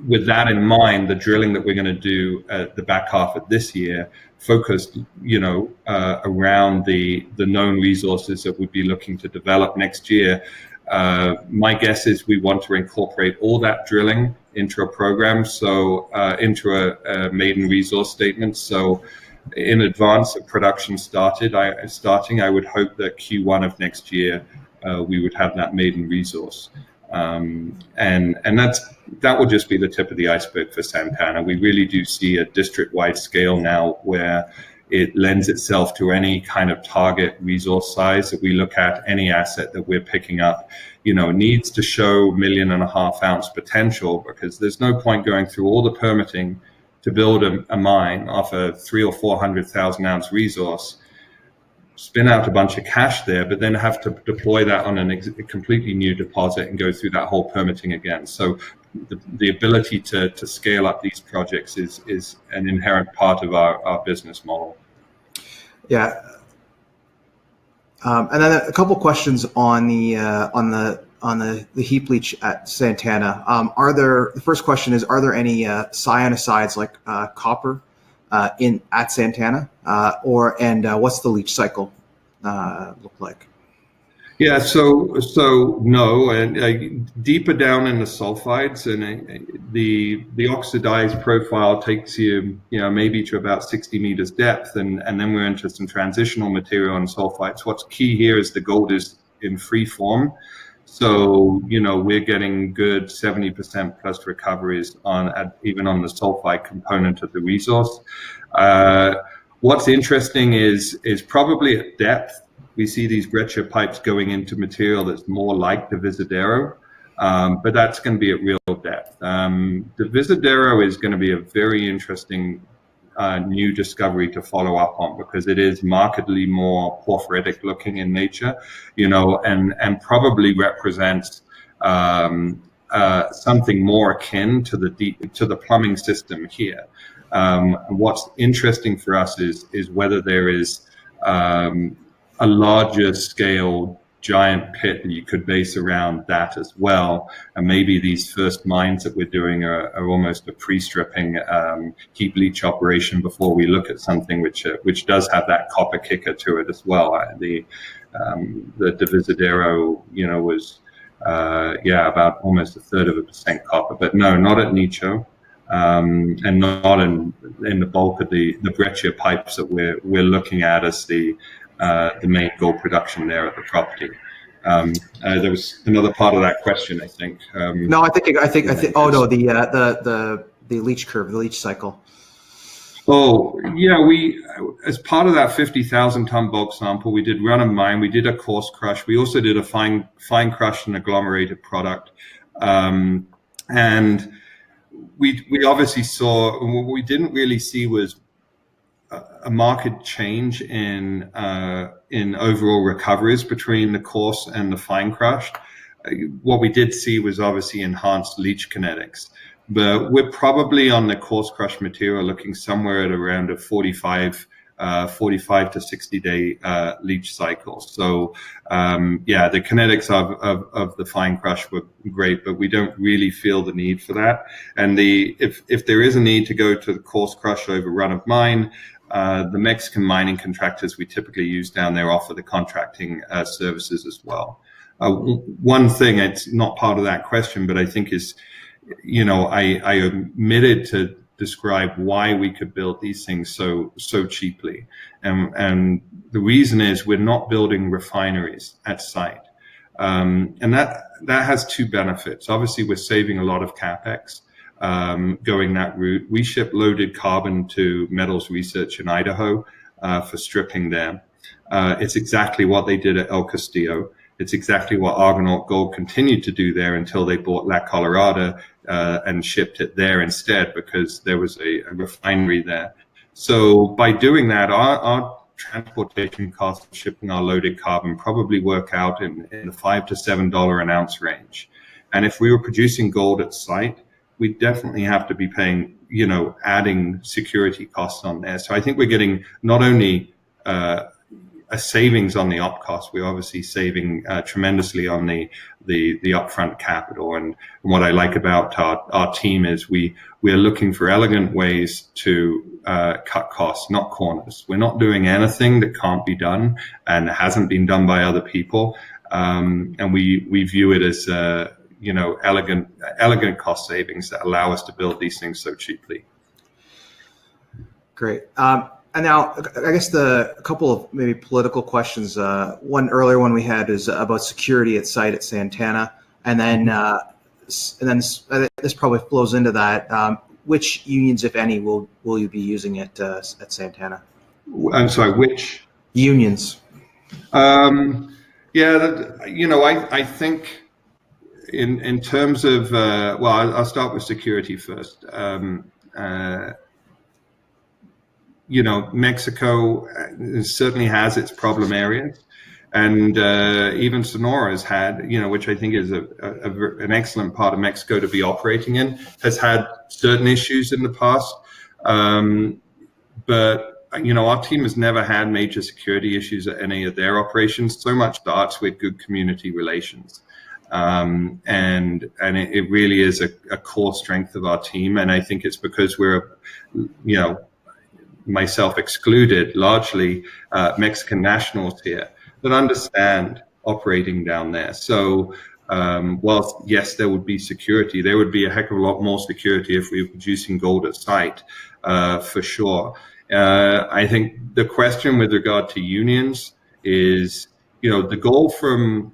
with that in mind, the drilling that we're going to do at the back half of this year focused, around the known resources that we'd be looking to develop next year. My guess is we want to incorporate all that drilling into a program, so into a maiden resource statement. So in advance of production starting, I would hope that Q1 of next year we would have that maiden resource. And that will just be the tip of the iceberg for Santana. We really do see a district-wide scale now where it lends itself to any kind of target resource size that we look at. Any asset that we're picking up, needs to show 1.5 million ounce potential, because there's no point going through all the permitting to build a mine off a 300,000 or 400,000 ounce resource, spin out a bunch of cash there, but then have to deploy that on a completely new deposit and go through that whole permitting again. So the ability to scale up these projects is an inherent part of our business model. Yeah. And then a couple questions on the heap leach at Santana. The first question is, are there any cyanosides like copper at Santana, and what's the leach cycle look like? Yeah, so no, and deeper down in the sulfides, and the oxidized profile takes you, maybe to about 60 meters depth, and then we're into some transitional material on sulfides. What's key here is the gold is in free form. So, we're getting good 70% plus recoveries even on the sulfide component of the resource. What's interesting is probably at depth, we see these breccia pipes going into material that's more like the Visadero, but that's going to be at real depth. The Visadero is going to be a very interesting new discovery to follow up on, because it is markedly more porphyritic looking in nature, and probably represents something more akin to the plumbing system here. What's interesting for us is whether there is a larger scale giant pit that you could base around that as well, and maybe these first mines that we're doing are almost a pre-stripping heap leach operation before we look at something which does have that copper kicker to it as well. The Visadero, was about almost 1/3% copper, but no, not at Nicho, and not in the bulk of the breccia pipes that we're looking at as the main gold production there at the property. There was another part of that question, I think. No, I think. Oh no, the leach curve, the leach cycle. Oh yeah, we, as part of that 50,000 ton bulk sample, we did run of mine. We did a coarse crush. We also did a fine crush and agglomerated product, and we obviously saw, what we didn't really see was a marked change in overall recoveries between the coarse and the fine crush. What we did see was obviously enhanced leach kinetics, but we're probably on the coarse crush material looking somewhere at around a 45 to 60 day leach cycle. So the kinetics of the fine crush were great, but we don't really feel the need for that. And if there is a need to go to the coarse crush over run of mine, the Mexican mining contractors we typically use down there offer the contracting services as well. One thing, it's not part of that question, but I think is, I omitted to describe why we could build these things so cheaply. And the reason is we're not building refineries at site. And that has two benefits. Obviously, we're saving a lot of CapEx going that route. We ship loaded carbon to Metals Research in Idaho for stripping there. It's exactly what they did at El Castillo. It's exactly what Argonaut Gold continued to do there until they bought La Colorada and shipped it there instead, because there was a refinery there. So by doing that, our transportation costs of shipping our loaded carbon probably work out in the $5 to $7 an ounce range. And if we were producing gold at site, we definitely have to be paying, adding security costs on there. So I think we're getting not only a savings on the op cost, we're obviously saving tremendously on the upfront capital. And what I like about our team is we are looking for elegant ways to cut costs, not corners. We're not doing anything that can't be done and hasn't been done by other people. And we view it as elegant cost savings that allow us to build these things so cheaply. Great. And now, I guess a couple of maybe political questions. One earlier one we had is about security at site at Santana, and then this probably flows into that. Which unions, if any, will you be using at Santana? I'm sorry, which unions? I think in terms of I'll start with security first. Mexico certainly has its problem areas, and even Sonora has had, which I think is an excellent part of Mexico to be operating in, has had certain issues in the past. But our team has never had major security issues at any of their operations. So much starts with good community relations. And it really is a core strength of our team. And I think it's because we're, myself excluded, largely Mexican nationals here that understand operating down there. So whilst, yes, there would be security, there would be a heck of a lot more security if we were producing gold at site, for sure. I think the question with regard to unions is, the goal from,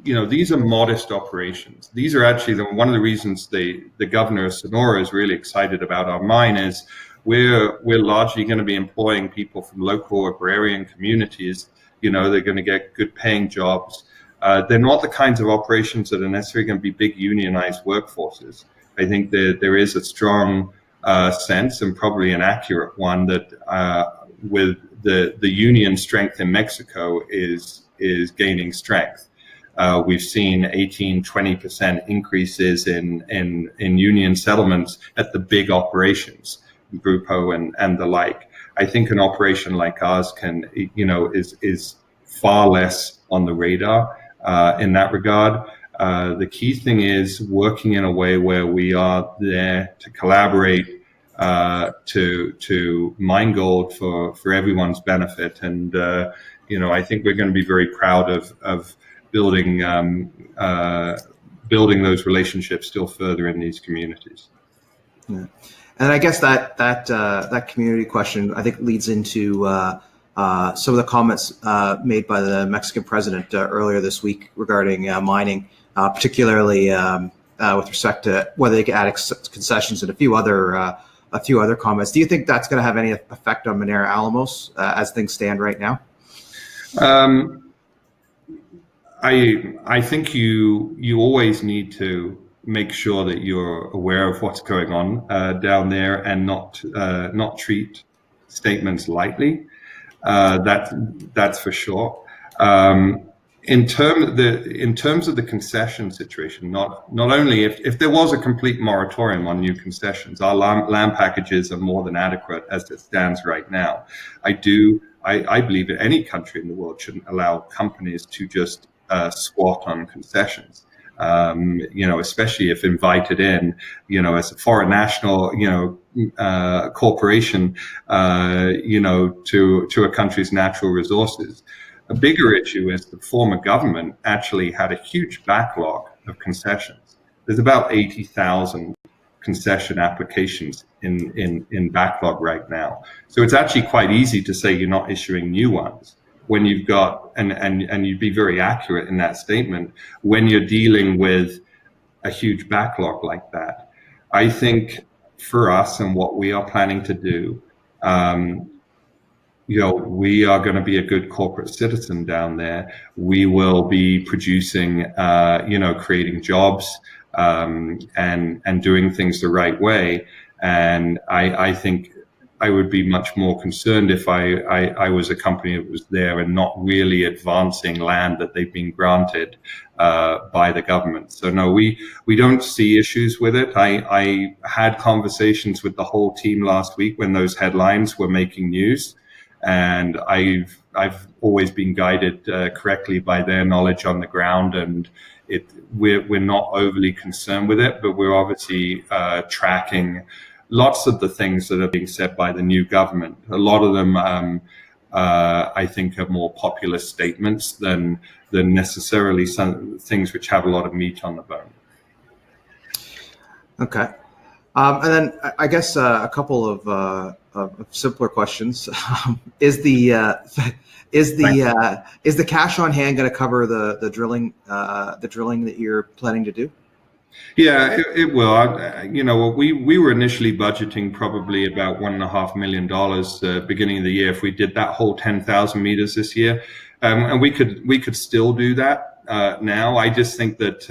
these are modest operations. These are actually one of the reasons the governor of Sonora is really excited about our mine is we're largely going to be employing people from local agrarian communities. They're going to get good paying jobs. They're not the kinds of operations that are necessarily going to be big unionized workforces. I think there is a strong sense, and probably an accurate one, that with the union strength in Mexico is gaining strength. We've seen 18-20% increases in union settlements at the big operations, Grupo and the like. I think an operation like ours is far less on the radar in that regard. The key thing is working in a way where we are there to collaborate, to mine gold for everyone's benefit. And I think we're going to be very proud of building those relationships still further in these communities. Yeah. And I guess that community question, I think, leads into some of the comments made by the Mexican president earlier this week regarding mining, particularly with respect to whether they can add concessions and a few other comments. Do you think that's going to have any effect on Minera Alamos as things stand right now? I think you always need to make sure that you're aware of what's going on down there and not treat statements lightly. That's for sure. In terms of the concession situation, not only if there was a complete moratorium on new concessions, our land packages are more than adequate as it stands right now. I believe that any country in the world shouldn't allow companies to just squat on concessions. Especially if invited in, as a foreign national, corporation, to a country's natural resources. A bigger issue is the former government actually had a huge backlog of concessions. There's about 80,000 concession applications in backlog right now. So it's actually quite easy to say you're not issuing new ones when you've got, and you'd be very accurate in that statement, when you're dealing with a huge backlog like that. I think for us and what we are planning to do, we are going to be a good corporate citizen down there. We will be producing, creating jobs, and doing things the right way. And I think I would be much more concerned if I was a company that was there and not really advancing land that they've been granted by the government. So no, we don't see issues with it. I had conversations with the whole team last week when those headlines were making news, and I've always been guided correctly by their knowledge on the ground, and we're not overly concerned with it, but we're obviously tracking lots of the things that are being said by the new government. A lot of them, I think, are more populist statements than necessarily some things which have a lot of meat on the bone. Okay. And then I guess a couple of simpler questions. Is the is the cash on hand going to cover the drilling that you're planning to do? Yeah, it will. We were initially budgeting probably about $1.5 million beginning of the year if we did that whole 10,000 meters this year, and we could still do that now. I just think that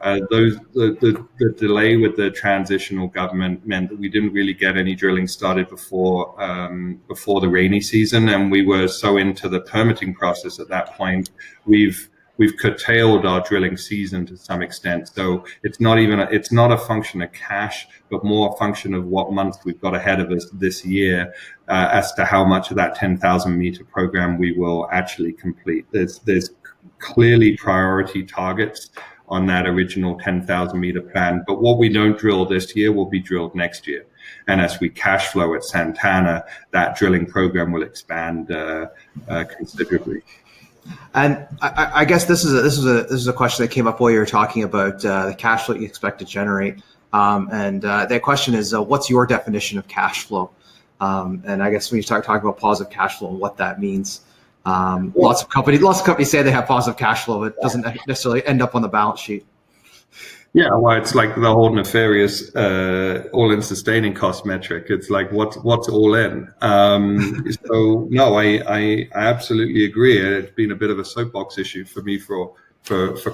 the delay with the transitional government meant that we didn't really get any drilling started before the rainy season, and we were so into the permitting process at that point. We've curtailed our drilling season to some extent. So it's not a function of cash, but more a function of what months we've got ahead of us this year as to how much of that 10,000 meter program we will actually complete. There's clearly priority targets on that original 10,000 meter plan, but what we don't drill this year will be drilled next year. And as we cash flow at Santana, that drilling program will expand considerably. And I guess this is a question that came up while you were talking about the cash flow you expect to generate. And that question is, what's your definition of cash flow? And I guess when you start talking about positive cash flow and what that means, lots of companies say they have positive cash flow, but it doesn't necessarily end up on the balance sheet. Yeah, well, it's like the whole nefarious all-in sustaining cost metric. It's like what's all in. So no, I absolutely agree. It's been a bit of a soapbox issue for me for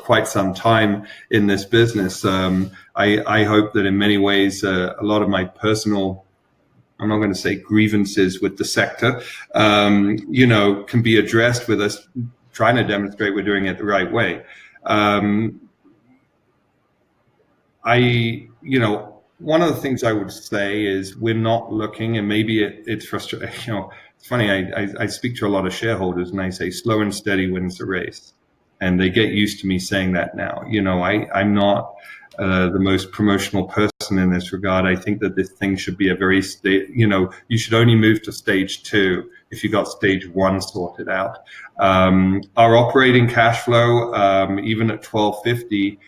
quite some time in this business. I hope that in many ways a lot of my personal, I'm not going to say grievances with the sector, can be addressed with us trying to demonstrate we're doing it the right way. One of the things I would say is we're not looking, and maybe it's frustrating. It's funny. I speak to a lot of shareholders, and I say slow and steady wins the race, and they get used to me saying that now. I'm not the most promotional person in this regard. I think that this thing should be a very you should only move to stage 2 if you got stage 1 sorted out. Our operating cash flow, even at $12.50.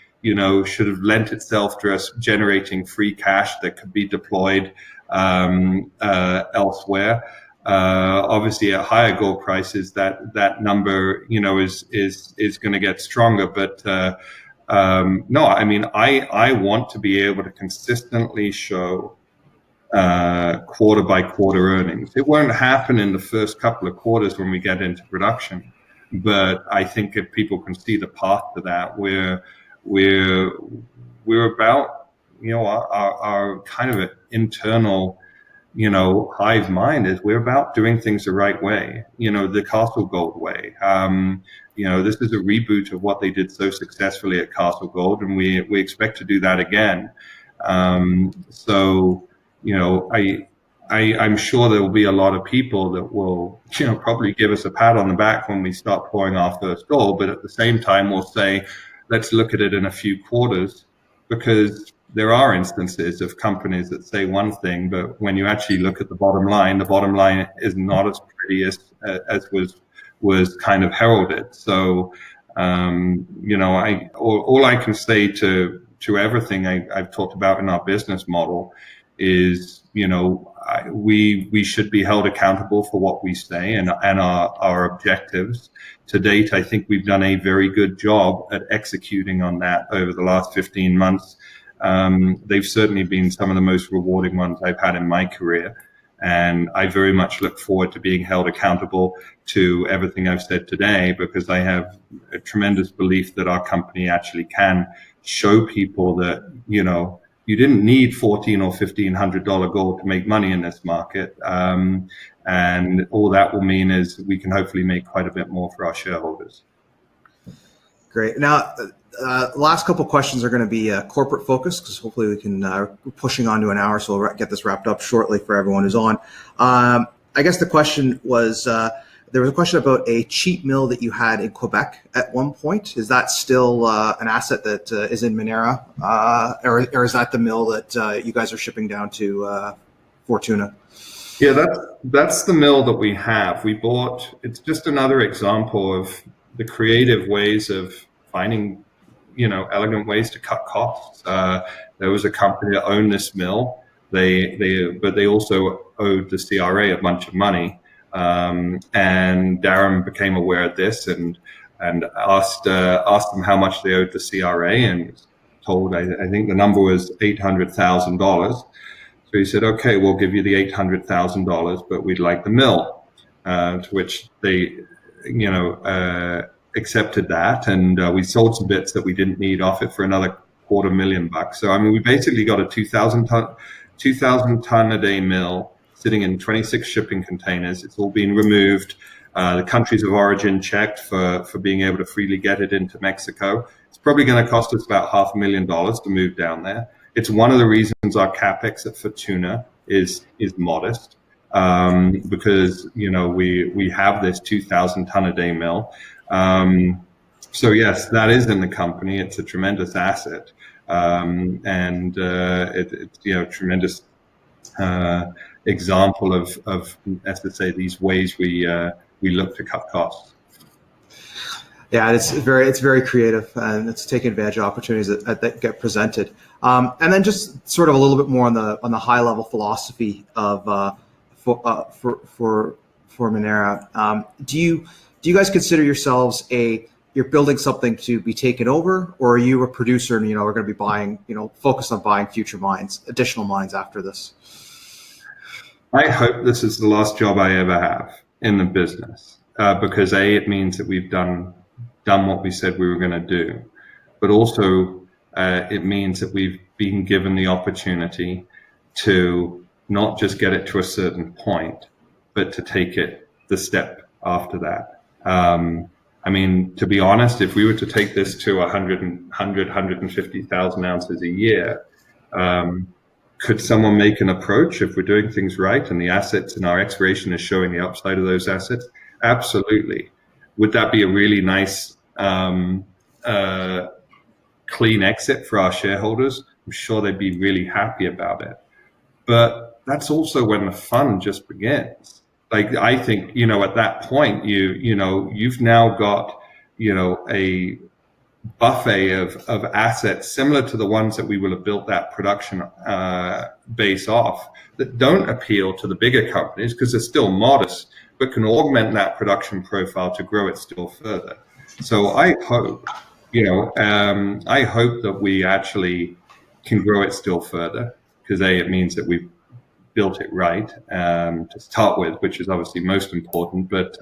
Should have lent itself to us generating free cash that could be deployed elsewhere. Obviously, at higher gold prices, that number, is going to get stronger. But no, I mean, I want to be able to consistently show quarter by quarter earnings. It won't happen in the first couple of quarters when we get into production, but I think if people can see the path to that, we're about, our kind of internal, hive mind is we're about doing things the right way, the Castle Gold way. This is a reboot of what they did so successfully at Castle Gold, and we expect to do that again. So, I'm sure there will be a lot of people that will, probably give us a pat on the back when we start pouring our first gold, but at the same time we'll say, let's look at it in a few quarters, because there are instances of companies that say one thing, but when you actually look at the bottom line is not as pretty as was kind of heralded. So, all I can say to everything I've talked about in our business model is, we should be held accountable for what we say and our objectives. To date, I think we've done a very good job at executing on that over the last 15 months. They've certainly been some of the most rewarding ones I've had in my career. And I very much look forward to being held accountable to everything I've said today, because I have a tremendous belief that our company actually can show people that, you didn't need $1,400 or $1,500 gold to make money in this market. And all that will mean is we can hopefully make quite a bit more for our shareholders. Great. Now, last couple of questions are going to be corporate focused, because hopefully we can, we're pushing on to an hour, so we'll get this wrapped up shortly for everyone who's on. I guess the question was, there was a question about a cheap mill that you had in Quebec at one point. Is that still an asset that is in Minera, or is that the mill that you guys are shipping down to Fortuna? Yeah, that's the mill that we have. We bought. It's just another example of the creative ways of finding, elegant ways to cut costs. There was a company that owned this mill. But they also owed the CRA a bunch of money. And Darren became aware of this and asked them how much they owed the CRA, and was told, I think the number was $800,000. So he said, okay, we'll give you the $800,000, but we'd like the mill. To which they, accepted that, and we sold some bits that we didn't need off it for another $250,000. So I mean, we basically got a 2,000 ton a day mill sitting in 26 shipping containers. It's all been removed. The countries of origin checked for being able to freely get it into Mexico. It's probably going to cost us about $500,000 to move down there. It's one of the reasons our capex at Fortuna is modest, because we have this 2,000 ton a day mill. So yes, that is in the company. It's a tremendous asset, and it's tremendous example of, as to say, these ways we look to cut costs. Yeah, it's very creative, and it's taking advantage of opportunities that get presented. And then just sort of a little bit more on the high level philosophy of for Minera. Do you guys consider yourselves you're building something to be taken over, or are you a producer and we're going to be buying, focused on buying future mines, additional mines after this? I hope this is the last job I ever have in the business, because it means that we've done what we said we were going to do, but also it means that we've been given the opportunity to not just get it to a certain point, but to take it the step after that. I mean, to be honest, if we were to take this to 150,000 ounces a year, could someone make an approach if we're doing things right and the assets and our exploration is showing the upside of those assets? Absolutely. Would that be a really nice, clean exit for our shareholders? I'm sure they'd be really happy about it. But that's also when the fun just begins. Like, I think, at that point, you've now got, a buffet of assets similar to the ones that we will have built that production base off, that don't appeal to the bigger companies because they're still modest, but can augment that production profile to grow it still further. So I hope, that we actually can grow it still further, because it means that we've built it right to start with, which is obviously most important. But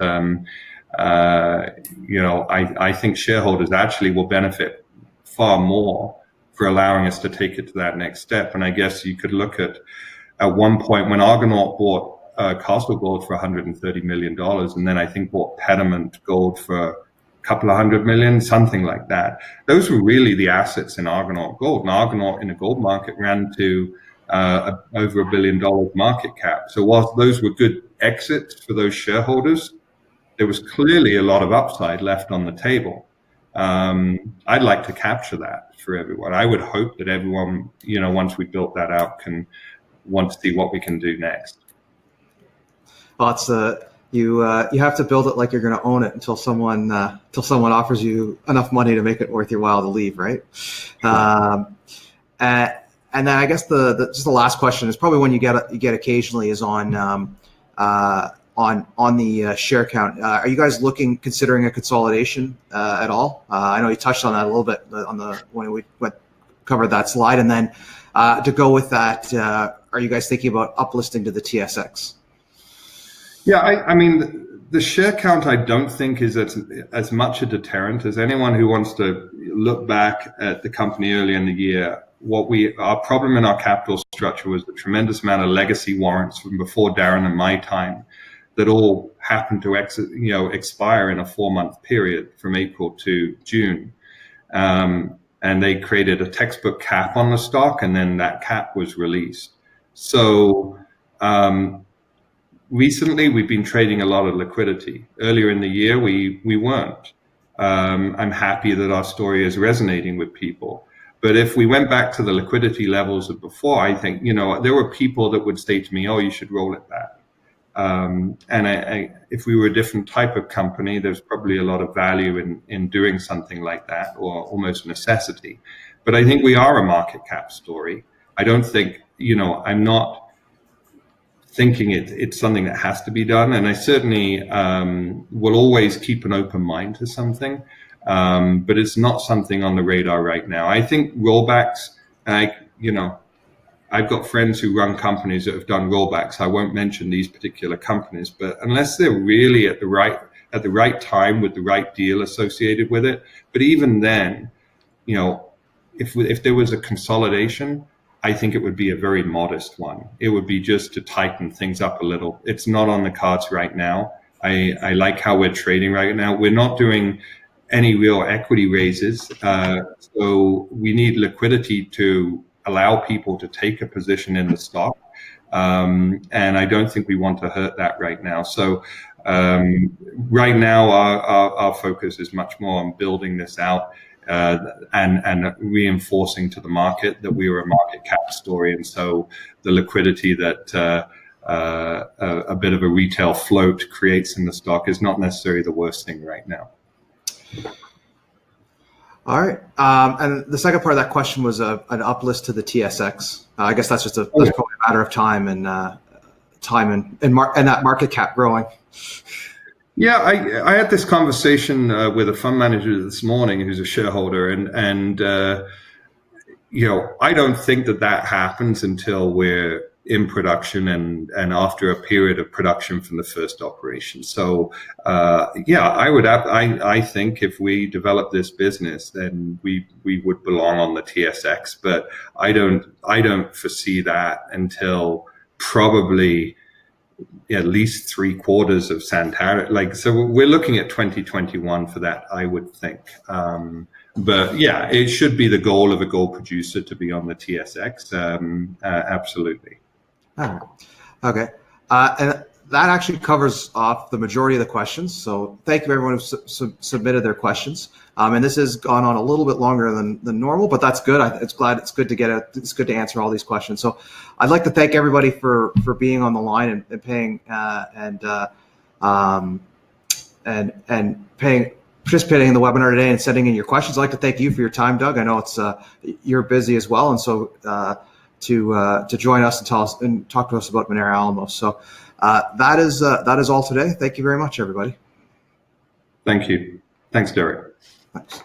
I think shareholders actually will benefit far more for allowing us to take it to that next step. And I guess you could look at one point when Argonaut bought Castle Gold for $130 million, and then I think bought Pediment Gold for a couple of $100 million, something like that. Those were really the assets in Argonaut Gold. And Argonaut in the gold market ran to over $1 billion market cap. So whilst those were good exits for those shareholders, there was clearly a lot of upside left on the table. I'd like to capture that for everyone. I would hope that everyone, once we built that out, can want to see what we can do next. Well, it's you have to build it like you're going to own it until someone offers you enough money to make it worth your while to leave, right? And then I guess just the last question is probably one you get occasionally is on the share count. Are you guys considering a consolidation at all? I know you touched on that a little bit when we covered that slide. And then to go with that, are you guys thinking about uplisting to the TSX? Yeah, I mean, the share count I don't think is as much a deterrent as anyone who wants to look back at the company early in the year. Our problem in our capital structure was the tremendous amount of legacy warrants from before Darren and my time that all happened to expire in a 4-month period from April to June. And they created a textbook cap on the stock, and then that cap was released. So recently we've been trading a lot of liquidity. Earlier in the year, we weren't. I'm happy that our story is resonating with people. But if we went back to the liquidity levels of before, I think, there were people that would say to me, oh, you should roll it back. If we were a different type of company, there's probably a lot of value in doing something like that, or almost necessity. But I think we are a market cap story. I don't think, I'm not thinking it's something that has to be done. And I certainly will always keep an open mind to something, but it's not something on the radar right now. I think rollbacks, I've got friends who run companies that have done rollbacks. I won't mention these particular companies, but unless they're really at the right time with the right deal associated with it. But even then, if there was a consolidation, I think it would be a very modest one. It would be just to tighten things up a little. It's not on the cards right now. I like how we're trading right now. We're not doing any real equity raises, so we need liquidity to allow people to take a position in the stock, and I don't think we want to hurt that right now. So right now our focus is much more on building this out and reinforcing to the market that we are a market cap story, and so the liquidity that a bit of a retail float creates in the stock is not necessarily the worst thing right now. All right. And the second part of that question was an uplist to the TSX. I guess that's just probably a matter of time and that market cap growing. Yeah, I had this conversation with a fund manager this morning who's a shareholder, and I don't think that happens until we're in production and after a period of production from the first operation. So I think if we develop this business, then we would belong on the TSX, but I don't foresee that until probably at least 3/4 of Santana. So we're looking at 2021 for that, I would think. But yeah, it should be the goal of a gold producer to be on the TSX. Absolutely. All right. Okay. And that actually covers off the majority of the questions. So thank you everyone who submitted their questions. And this has gone on a little bit longer than normal, but that's good. It's good to answer all these questions. So I'd like to thank everybody for being on the line and paying participating in the webinar today and sending in your questions. I'd like to thank you for your time, Doug. I know you're busy as well, and so to join us and talk to us about Minera Alamos. So that is all today. Thank you very much, everybody. Thank you. Thanks, Derek. Thanks.